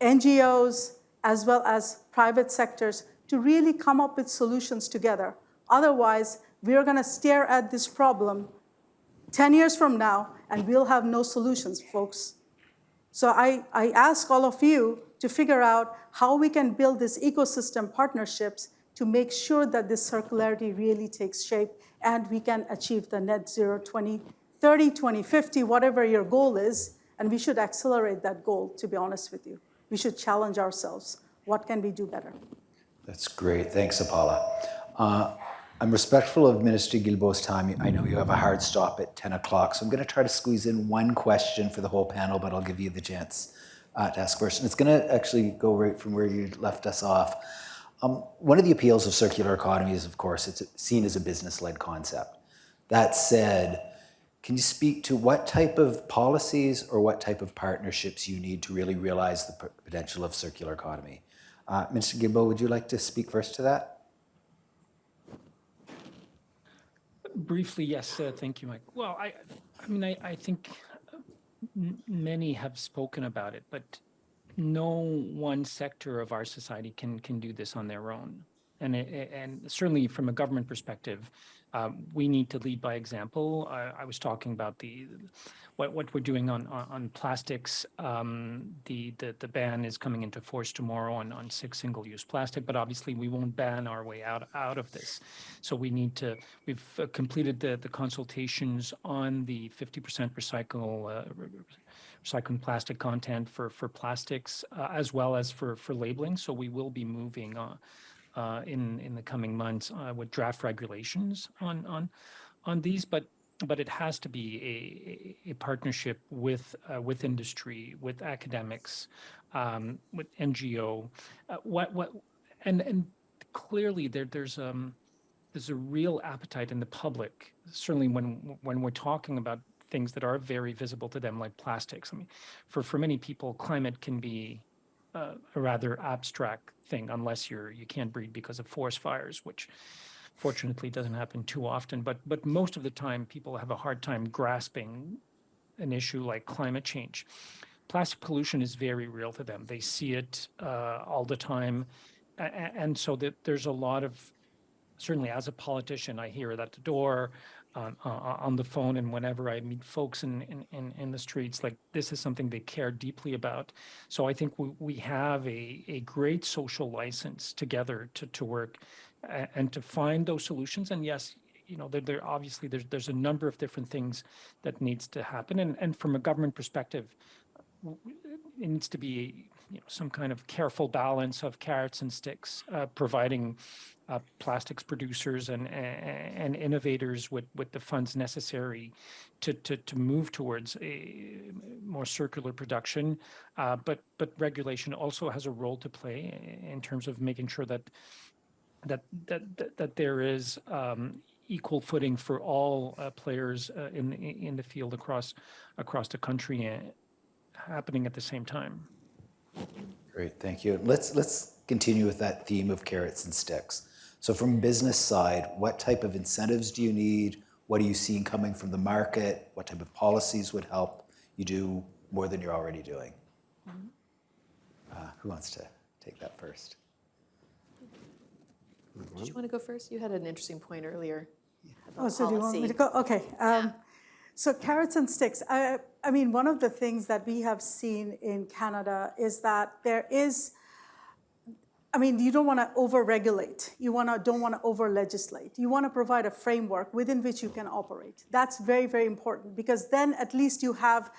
NGOs, as well as private sectors to really come up with solutions together. Otherwise, we're gonna stare at this problem 10 years from now, and we'll have no solutions, folks. So I ask all of you to figure out how we can build this ecosystem partnerships to make sure that this circularity really takes shape and we can achieve the net zero 2030, 2050, whatever your goal is, and we should accelerate that goal, to be honest with you. We should challenge ourselves. What can we do better? That's great. Thanks, Apala. I'm respectful of Minister Guilbault's time. I know you have a hard stop at 10 o'clock, so I'm going to try to squeeze in one question for the whole panel, but I'll give you the chance to ask first. And it's going to actually go right from where you left us off. One of the appeals of circular economy is, of course, it's seen as a business-led concept. That said, can you speak to what type of policies or what type of partnerships you need to really realize the potential of circular economy? Mr. Guillbault, would you like to speak first to that? Briefly, yes, thank you, Mike. Well, I mean, I think many have spoken about it, but no one sector of our society can do this on their own. And certainly from a government perspective, we need to lead by example. I was talking about what we're doing on plastics. The ban is coming into force tomorrow on 6 single-use plastic, but obviously we won't ban our way out of this. So we've completed the consultations on the 50% recycling plastic content for plastics, as well as for labeling. So we will be moving in the coming months with draft regulations on these, but it has to be a partnership with industry, with academics, with NGO. And clearly there's a real appetite in the public, certainly when we're talking about things that are very visible to them, like plastics. I mean, for many people, climate can be a rather abstract thing, unless you can't breathe because of forest fires, which fortunately doesn't happen too often. But most of the time, people have a hard time grasping an issue like climate change. Plastic pollution is very real to them. They see it all the time, and so there's a lot of, certainly as a politician, I hear it at the door, on the phone, and whenever I meet folks in the streets, like, this is something they care deeply about. So I think we have a great social license together to work and to find those solutions. And yes, you know, there obviously there's a number of different things that needs to happen. And from a government perspective, it needs to be, you know, some kind of careful balance of carrots and sticks, providing plastics producers and innovators with the funds necessary to move towards a more circular production. But regulation also has a role to play in terms of making sure that there is equal footing for all players in the field across the country, happening at the same time. Great, thank you. Let's continue with that theme of carrots and sticks. So from business side, what type of incentives do you need? What are you seeing coming from the market? What type of policies would help you do more than you're already doing? Who wants to take that first? Did you want to go first? You had an interesting point earlier. Oh, so do you want me to go? Okay. So carrots and sticks. I mean, one of the things that we have seen in Canada is that there is, I mean, you don't want to over-regulate. You don't want to over-legislate. You want to provide a framework within which you can operate. That's very, very important, because then at least you have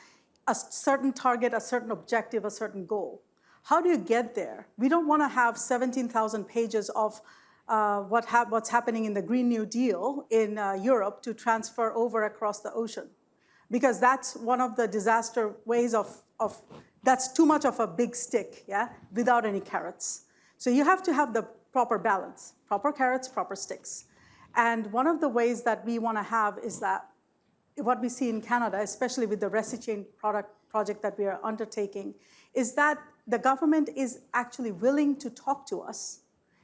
a certain target, a certain objective, a certain goal. How do you get there? We don't want to have 17,000 pages of what's happening in the Green New Deal in Europe to transfer over across the ocean, because that's one of the disaster ways of that's too much of a big stick, yeah, without any carrots. So you have to have the proper balance, proper carrots, proper sticks. And one of the ways that we want to have is that what we see in Canada, especially with the Resi-Chain project that we are undertaking, is that the government is actually willing to talk to us.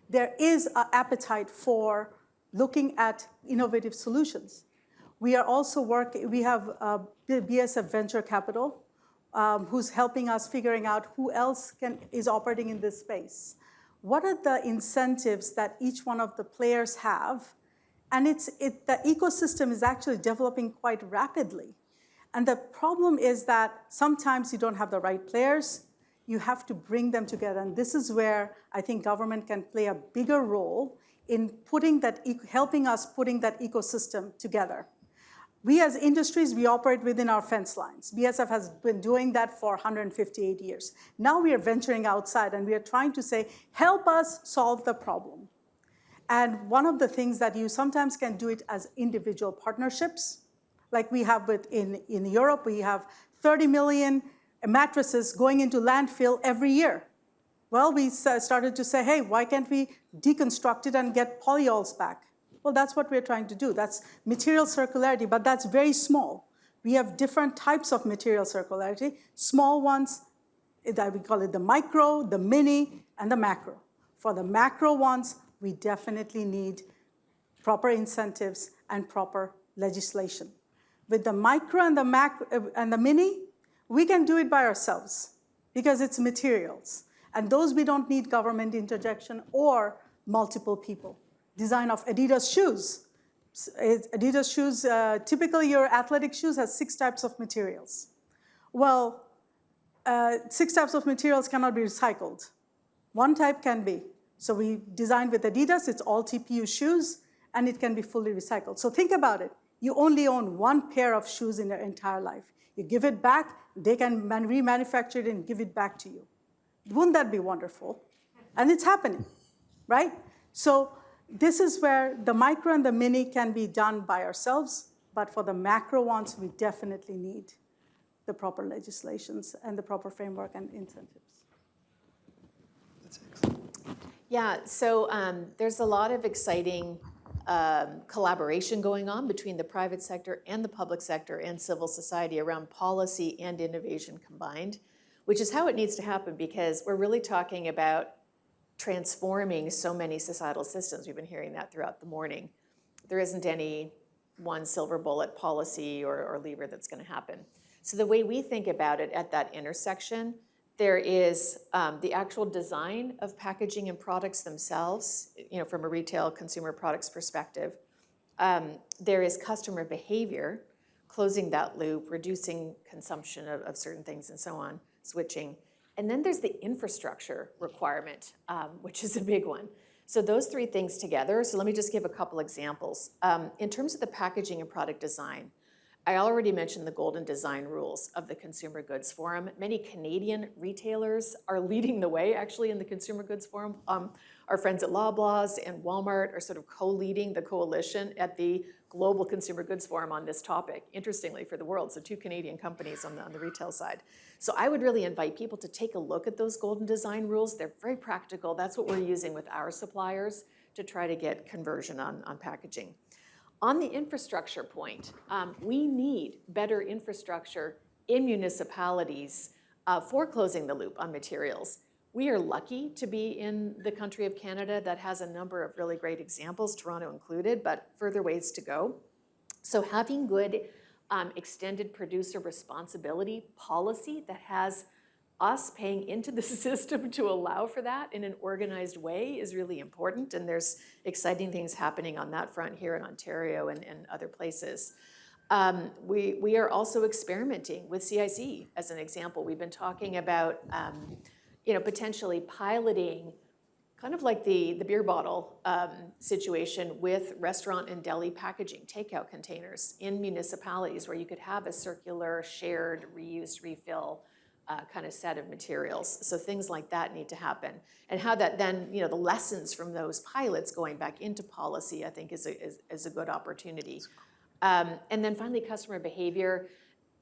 There is an appetite for looking at innovative solutions. We are also we have BASF Venture Capital, who's helping us figuring out who else is operating in this space. What are the incentives that each one of the players have? And the ecosystem is actually developing quite rapidly. And the problem is that sometimes you don't have the right players. You have to bring them together. And this is where I think government can play a bigger role in helping us putting that ecosystem together. We as industries, we operate within our fence lines. BASF has been doing that for 158 years. Now we are venturing outside and we are trying to say, help us solve the problem. And one of the things that you sometimes can do it as individual partnerships, like we have in Europe, we have 30 million mattresses going into landfill every year. Well, we started to say, hey, why can't we deconstruct it and get polyols back? Well, that's what we're trying to do. That's material circularity, but that's very small. We have different types of material circularity, small ones, that we call it the micro, the mini, and the macro. For the macro ones, we definitely need proper incentives and proper legislation. With the micro and the macro and the mini, we can do it by ourselves because it's materials. And those we don't need government interjection or multiple people. Design of Adidas shoes. Adidas shoes, typically your athletic shoes has 6 types of materials. Well, 6 types of materials cannot be recycled. One type can be. So we designed with Adidas, it's all TPU shoes, and it can be fully recycled. So think about it. You only own 1 pair of shoes in your entire life. You give it back, they can remanufacture it and give it back to you. Wouldn't that be wonderful? And it's happening, right? So this is where the micro and the mini can be done by ourselves, but for the macro ones, we definitely need the proper legislations and the proper framework and incentives. That's excellent. Yeah, so there's a lot of exciting collaboration going on between the private sector and the public sector and civil society around policy and innovation combined, which is how it needs to happen because we're really talking about transforming so many societal systems. We've been hearing that throughout the morning. There isn't any one silver bullet policy or lever that's going to happen. So the way we think about it at that intersection, there is the actual design of packaging and products themselves, from a retail consumer products perspective. There is customer behavior, closing that loop, reducing consumption of certain things and so on, switching. And then there's the infrastructure requirement, which is a big one. So those 3 things together, so let me just give a couple examples. In terms of the packaging and product design, I already mentioned the golden design rules of the Consumer Goods Forum. Many Canadian retailers are leading the way, actually, in the Consumer Goods Forum. Our friends at Loblaws and Walmart are sort of co-leading the coalition at the Global Consumer Goods Forum on this topic, interestingly, for the world. So 2 Canadian companies on the retail side. So I would really invite people to take a look at those golden design rules. They're very practical. That's what we're using with our suppliers to try to get conversion on packaging. On the infrastructure point, we need better infrastructure in municipalities for closing the loop on materials. We are lucky to be in the country of Canada that has a number of really great examples, Toronto included, but further ways to go. So having good extended producer responsibility policy that has us paying into the system to allow for that in an organized way is really important, and there's exciting things happening on that front here in Ontario and other places. We are also experimenting with CIC as an example. We've been talking about potentially piloting kind of like the beer bottle situation with restaurant and deli packaging, takeout containers in municipalities where you could have a circular, shared, reused, refill kind of set of materials. So things like that need to happen. And how that then, the lessons from those pilots going back into policy, I think is a good opportunity. And then finally, customer behavior.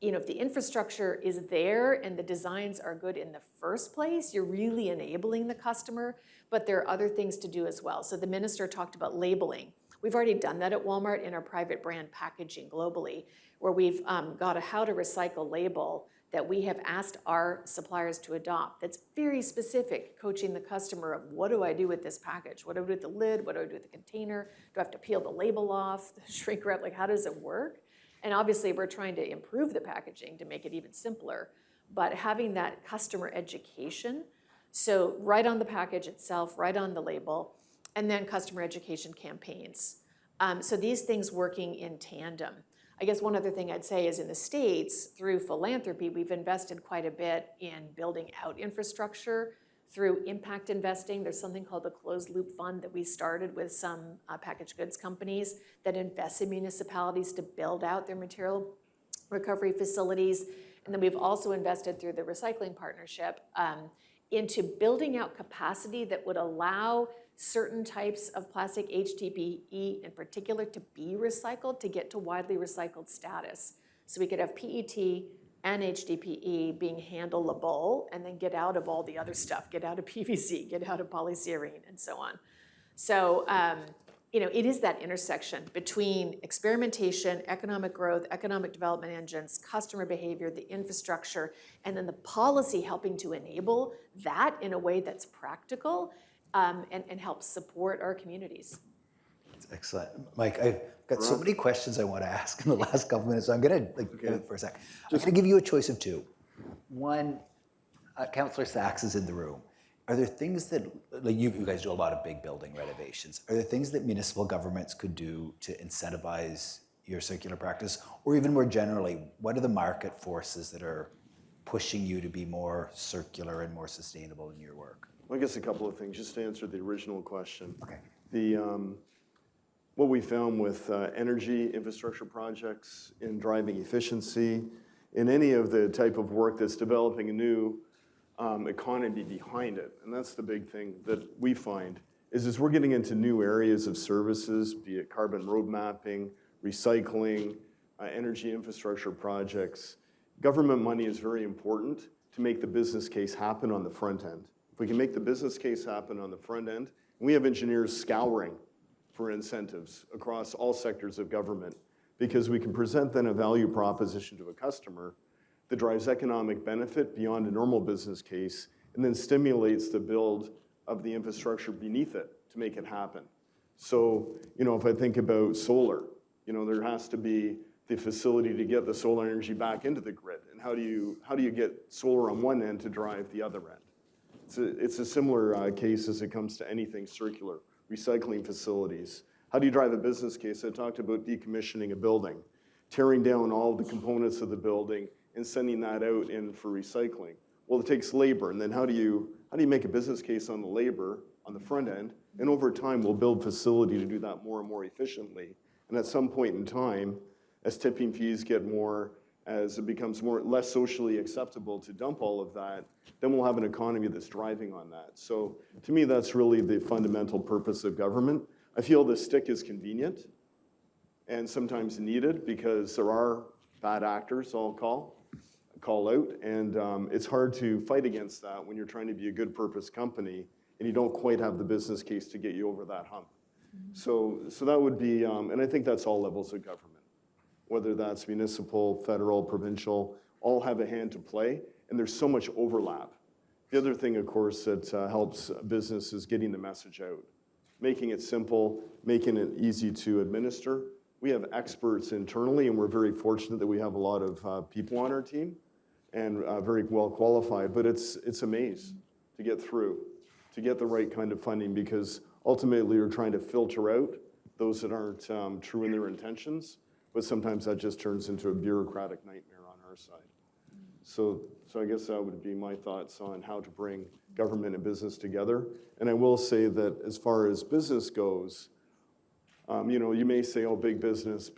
If the infrastructure is there and the designs are good in the first place, you're really enabling the customer, but there are other things to do as well. So the minister talked about labeling. We've already done that at Walmart in our private brand packaging globally, where we've got a how to recycle label that we have asked our suppliers to adopt that's very specific, coaching the customer of what do I do with this package? What do I do with the lid? What do I do with the container? Do I have to peel the label off, the shrink wrap? Like, how does it work? And obviously, we're trying to improve the packaging to make it even simpler, but having that customer education, so right on the package itself, right on the label, and then customer education campaigns. So these things working in tandem. I guess one other thing I'd say is in the States, through philanthropy, we've invested quite a bit in building out infrastructure through impact investing. There's something called the closed loop fund that we started with some packaged goods companies that invest in municipalities to build out their material recovery facilities. And then we've also invested through the recycling partnership into building out capacity that would allow certain types of plastic, HDPE in particular, to be recycled, to get to widely recycled status. So we could have PET and HDPE being handleable, and then get out of all the other stuff, get out of PVC, get out of polystyrene, and so on. So, it is that intersection between experimentation, economic growth, economic development engines, customer behavior, the infrastructure, and then the policy helping to enable that in a way that's practical and helps support our communities. That's excellent. Mike, I've got so many questions I want to ask in the last couple minutes, so I'm going to, for a sec. I'm going to give you a choice of two. One, Councilor Saxe is in the room. Are there things that, like you guys do a lot of big building renovations, are there things that municipal governments could do to incentivize your circular practice? Or even more generally, what are the market forces that are pushing you to be more circular and more sustainable in your work? Well, I guess a couple of things, just to answer the original question. Okay. What we found with energy infrastructure projects in driving efficiency, in any of the type of work that's developing a new economy behind it, and that's the big thing that we find, is as we're getting into new areas of services, be it carbon road mapping, recycling, energy infrastructure projects, government money is very important to make the business case happen on the front end. If we can make the business case happen on the front end, we have engineers scouring for incentives across all sectors of government, because we can present then a value proposition to a customer that drives economic benefit beyond a normal business case, and then stimulates the build of the infrastructure beneath it to make it happen. So, if I think about solar, there has to be the facility to get the solar energy back into the grid. And how do you get solar on one end to drive the other end? It's a similar case as it comes to anything circular, recycling facilities. How do you drive a business case? I talked about decommissioning a building, tearing down all the components of the building and sending that out in for recycling. Well, it takes labor, and then how do you make a business case on the labor on the front end? And over time, we'll build facility to do that more and more efficiently. And at some point in time, as tipping fees get more, as it becomes less socially acceptable to dump all of that, then we'll have an economy that's driving on that. So to me, that's really the fundamental purpose of government. I feel the stick is convenient and sometimes needed, because there are bad actors, I'll call out, and it's hard to fight against that when you're trying to be a good purpose company and you don't quite have the business case to get you over that hump. So that would be, and I think that's all levels of government, whether that's municipal, federal, provincial, all have a hand to play, and there's so much overlap. The other thing, of course, that helps business is getting the message out, making it simple, making it easy to administer. We have experts internally, and we're very fortunate that we have a lot of people on our team, and very well qualified, but it's a maze to get through, to get the right kind of funding, because ultimately you're trying to filter out those that aren't true in their intentions, but sometimes that just turns into a bureaucratic nightmare on our side. So I guess that would be my thoughts on how to bring government and business together. And I will say that as far as business goes, you know, you may say, oh, big business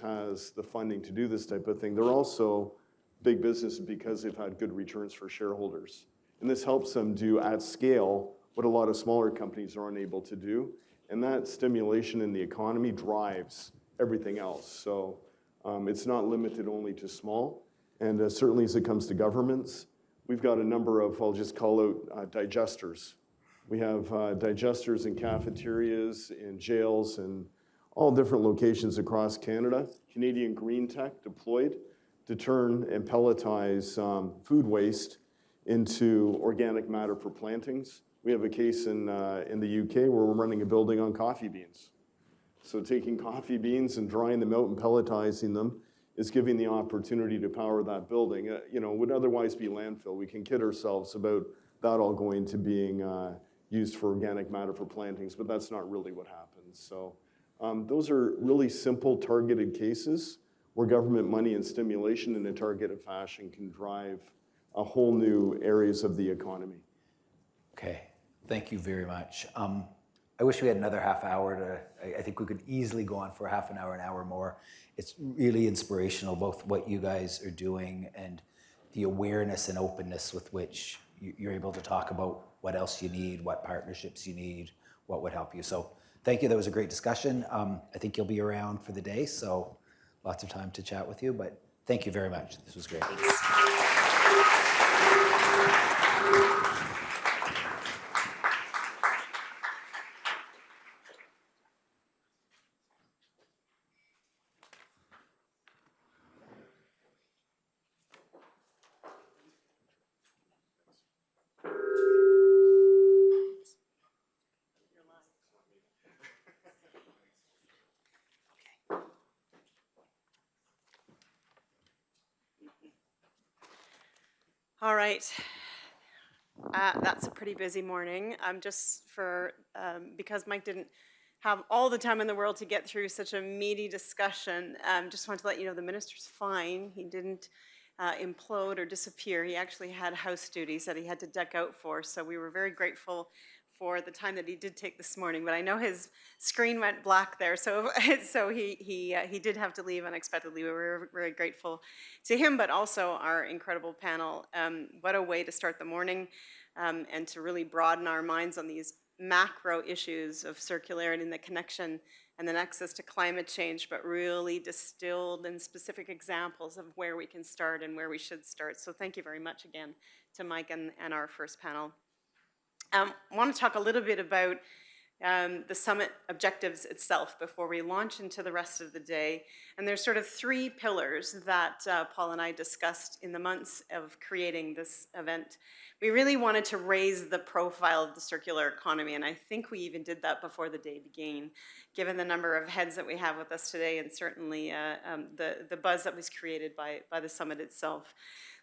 has the funding to do this type of thing. They're also big business because they've had good returns for shareholders. And this helps them do at scale what a lot of smaller companies are unable to do. And that stimulation in the economy drives everything else. So it's not limited only to small. And certainly as it comes to governments, we've got a number of, I'll just call out digesters. We have digesters in cafeterias, in jails, and all different locations across Canada. Canadian Green Tech deployed to turn and pelletize food waste into organic matter for plantings. We have a case in the UK where we're running a building on coffee beans. So taking coffee beans and drying them out and pelletizing them is giving the opportunity to power that building. You know, would otherwise be landfill. We can kid ourselves about that all going to being used for organic matter for plantings, but that's not really what happens. So those are really simple targeted cases where government money and stimulation in a targeted fashion can drive a whole new areas of the economy. Okay, thank you very much. I wish we had another half hour I think we could easily go on for half an hour more. It's really inspirational, both what you guys are doing and the awareness and openness with which you're able to talk about what else you need, what partnerships you need, what would help you. So thank you, that was a great discussion. I think you'll be around for the day, so lots of time to chat with you, but thank you very much. This was great. All right. That's a pretty busy morning. Just for, because Mike didn't have all the time in the world to get through such a meaty discussion, just wanted to let you know the minister's fine. He didn't implode or disappear. He actually had house duties that he had to duck out for, so we were very grateful for the time that he did take this morning. But I know his screen went black there, so he did have to leave unexpectedly. We were very grateful to him, but also our incredible panel. What a way to start the morning and to really broaden our minds on these macro issues of circularity and the connection and the nexus to climate change, but really distilled in specific examples of where we can start and where we should start. So thank you very much again to Mike and our first panel. I want to talk a little bit about the summit objectives itself before we launch into the rest of the day. And there's sort of three pillars that Paul and I discussed in the months of creating this event. We really wanted to raise the profile of the circular economy, and I think we even did that before the day began, given the number of heads that we have with us today and certainly the buzz that was created by the summit itself.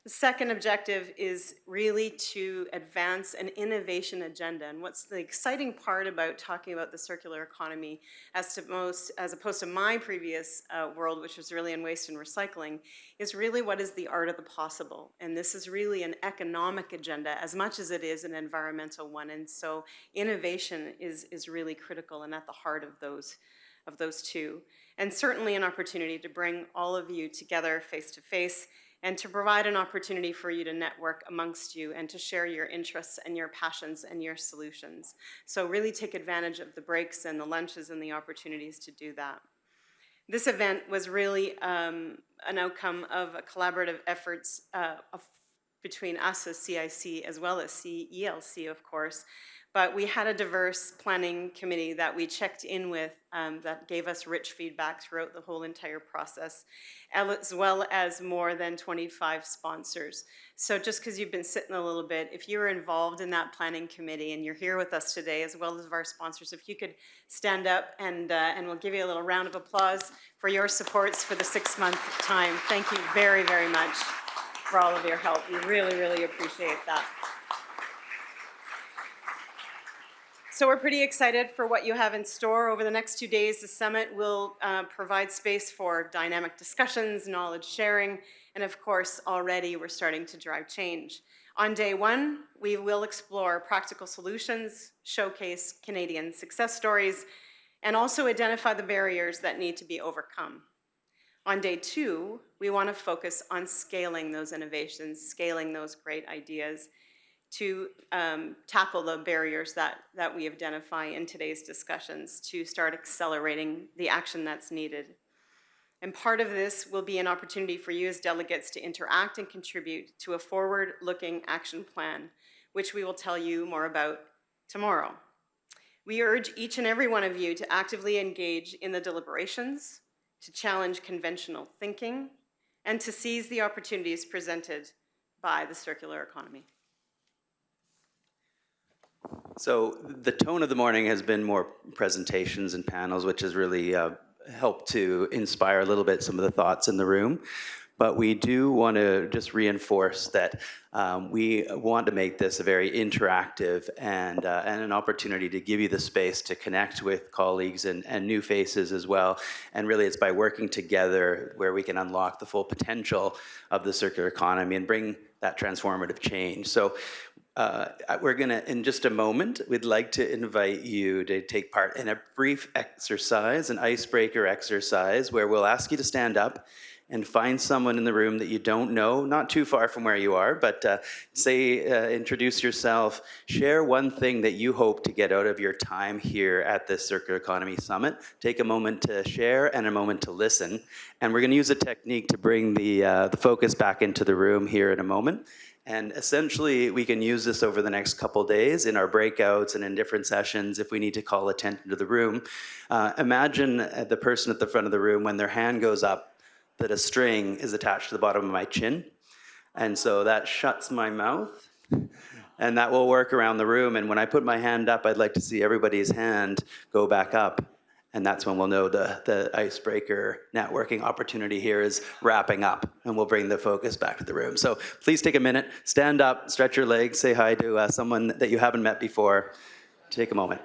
The second objective is really to advance an innovation agenda. And what's the exciting part about talking about the circular economy as opposed to my previous world, which was really in waste and recycling, is really what is the art of the possible. And this is really an economic agenda as much as it is an environmental one. And so innovation is really critical and at the heart of those two. And certainly an opportunity to bring all of you together face to face and to provide an opportunity for you to network amongst you and to share your interests and your passions and your solutions. So really take advantage of the breaks and the lunches and the opportunities to do that. This event was really an outcome of a collaborative efforts between us as CIC as well as CELC, of course. But we had a diverse planning committee that we checked in with that gave us rich feedback throughout the whole entire process, as well as more than 25 sponsors. So just because you've been sitting a little bit, if you're involved in that planning committee and you're here with us today, as well as our sponsors, if you could stand up and we'll give you a little round of applause for your supports for the 6-month time. Thank you very, very much for all of your help. We really, really appreciate that. So we're pretty excited for what you have in store over the next 2 days. The summit will provide space for dynamic discussions, knowledge sharing, And of course, already we're starting to drive change. On day one, we will explore practical solutions, showcase Canadian success stories, and also identify the barriers that need to be overcome. On day two, we want to focus on scaling those innovations, scaling those great ideas to tackle the barriers that we identify in today's discussions to start accelerating the action that's needed. And part of this will be an opportunity for you as delegates to interact and contribute to a forward-looking action plan, which we will tell you more about tomorrow. We urge each and every one of you to actively engage in the deliberations, to challenge conventional thinking, and to seize the opportunities presented by the circular economy. So the tone of the morning has been more presentations and panels, which has really helped to inspire a little bit some of the thoughts in the room. But we do want to just reinforce that we want to make this a very interactive and an opportunity to give you the space to connect with colleagues and new faces as well. And really it's by working together where we can unlock the full potential of the circular economy and bring that transformative change. So we're gonna, in just a moment, we'd like to invite you to take part in a brief exercise, an icebreaker exercise, where we'll ask you to stand up and find someone in the room that you don't know, not too far from where you are, but introduce yourself, share one thing that you hope to get out of your time here at this Circular Economy Summit. Take a moment to share and a moment to listen. And we're gonna use a technique to bring the focus back into the room here in a moment. And essentially, we can use this over the next couple days in our breakouts and in different sessions if we need to call attention to the room. Imagine the person at the front of the room, when their hand goes up, that a string is attached to the bottom of my chin. And so that shuts my mouth, and that will work around the room. And when I put my hand up, I'd like to see everybody's hand go back up. And that's when we'll know the icebreaker networking opportunity here is wrapping up, and we'll bring the focus back to the room. So please take a minute, stand up, stretch your legs, say hi to someone that you haven't met before. Take a moment.